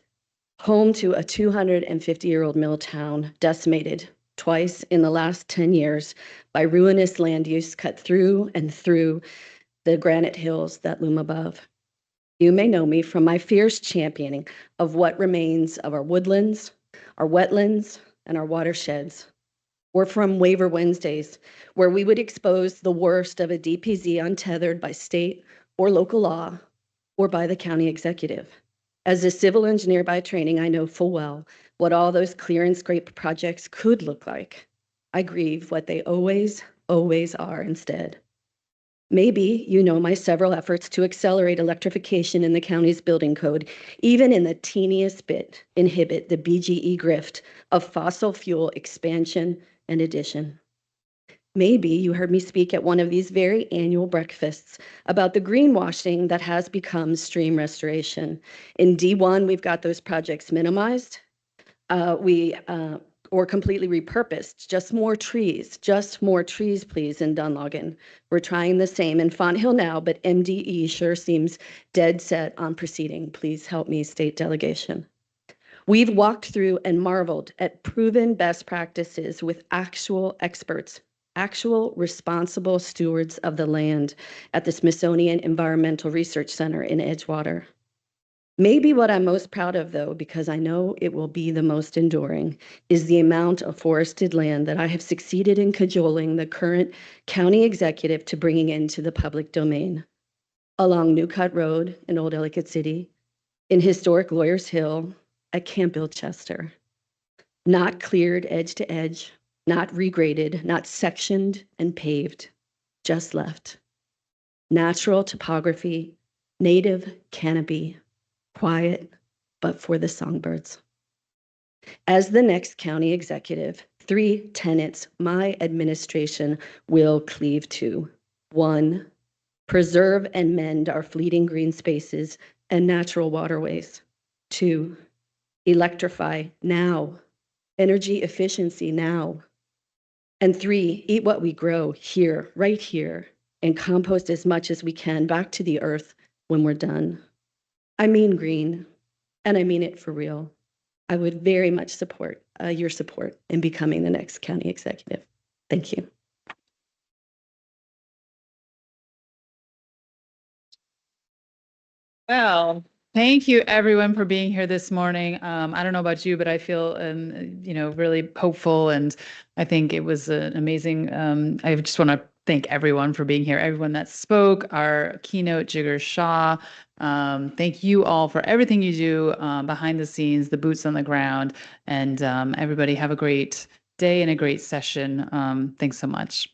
home to a 250-year-old mill town decimated twice in the last 10 years by ruinous land use cut through and through the granite hills that loom above. You may know me from my fierce championing of what remains of our woodlands, our wetlands, and our watersheds, or from Waiver Wednesdays, where we would expose the worst of a DPZ untethered by state or local law or by the county executive. As a civil engineer by training, I know full well what all those clear and scrape projects could look like. I grieve what they always are instead. Maybe you know my several efforts to accelerate electrification in the county's building code, even in the teeniest bit, inhibit the BGE grift of fossil fuel expansion and addition. Maybe you heard me speak at one of these very annual breakfasts about the greenwashing that has become stream restoration. In D1, we've got those projects minimized. Or completely repurposed, just more trees, please, in Dunlogan. We're trying the same in Font Hill now, but MDE sure seems dead set on proceeding. Please help me, state delegation. We've walked through and marveled at proven best practices with actual experts, actual responsible stewards of the land at the Smithsonian Environmental Research Center in Edgewater. Maybe what I'm most proud of, though, because I know it will be the most enduring, is the amount of forested land that I have succeeded in cajoling the current county executive to bringing into the public domain. Along New Cut Road in Old Ellicott City, in historic Lawyers Hill, at Campbell Chester. Not cleared edge to edge, not regraded, not sectioned and paved, just left. Natural topography, native canopy, quiet, but for the songbirds. As the next county executive, 3 tenets my administration will cleave to. 1, preserve and mend our fleeting green spaces and natural waterways. 2, electrify now, energy efficiency now. And 3, eat what we grow here, right here, and compost as much as we can back to the earth when we're done. I mean green, and I mean it for real. I would very much support your support in becoming the next county executive. Thank you. Well, thank you everyone for being here this morning. I don't know about you, but I feel, really hopeful, and I think it was an amazing. I just want to thank everyone for being here. Everyone that spoke, our keynote, Jigar Shah. Thank you all for everything you do behind the scenes, the boots on the ground, and everybody have a great day and a great session. Thanks so much.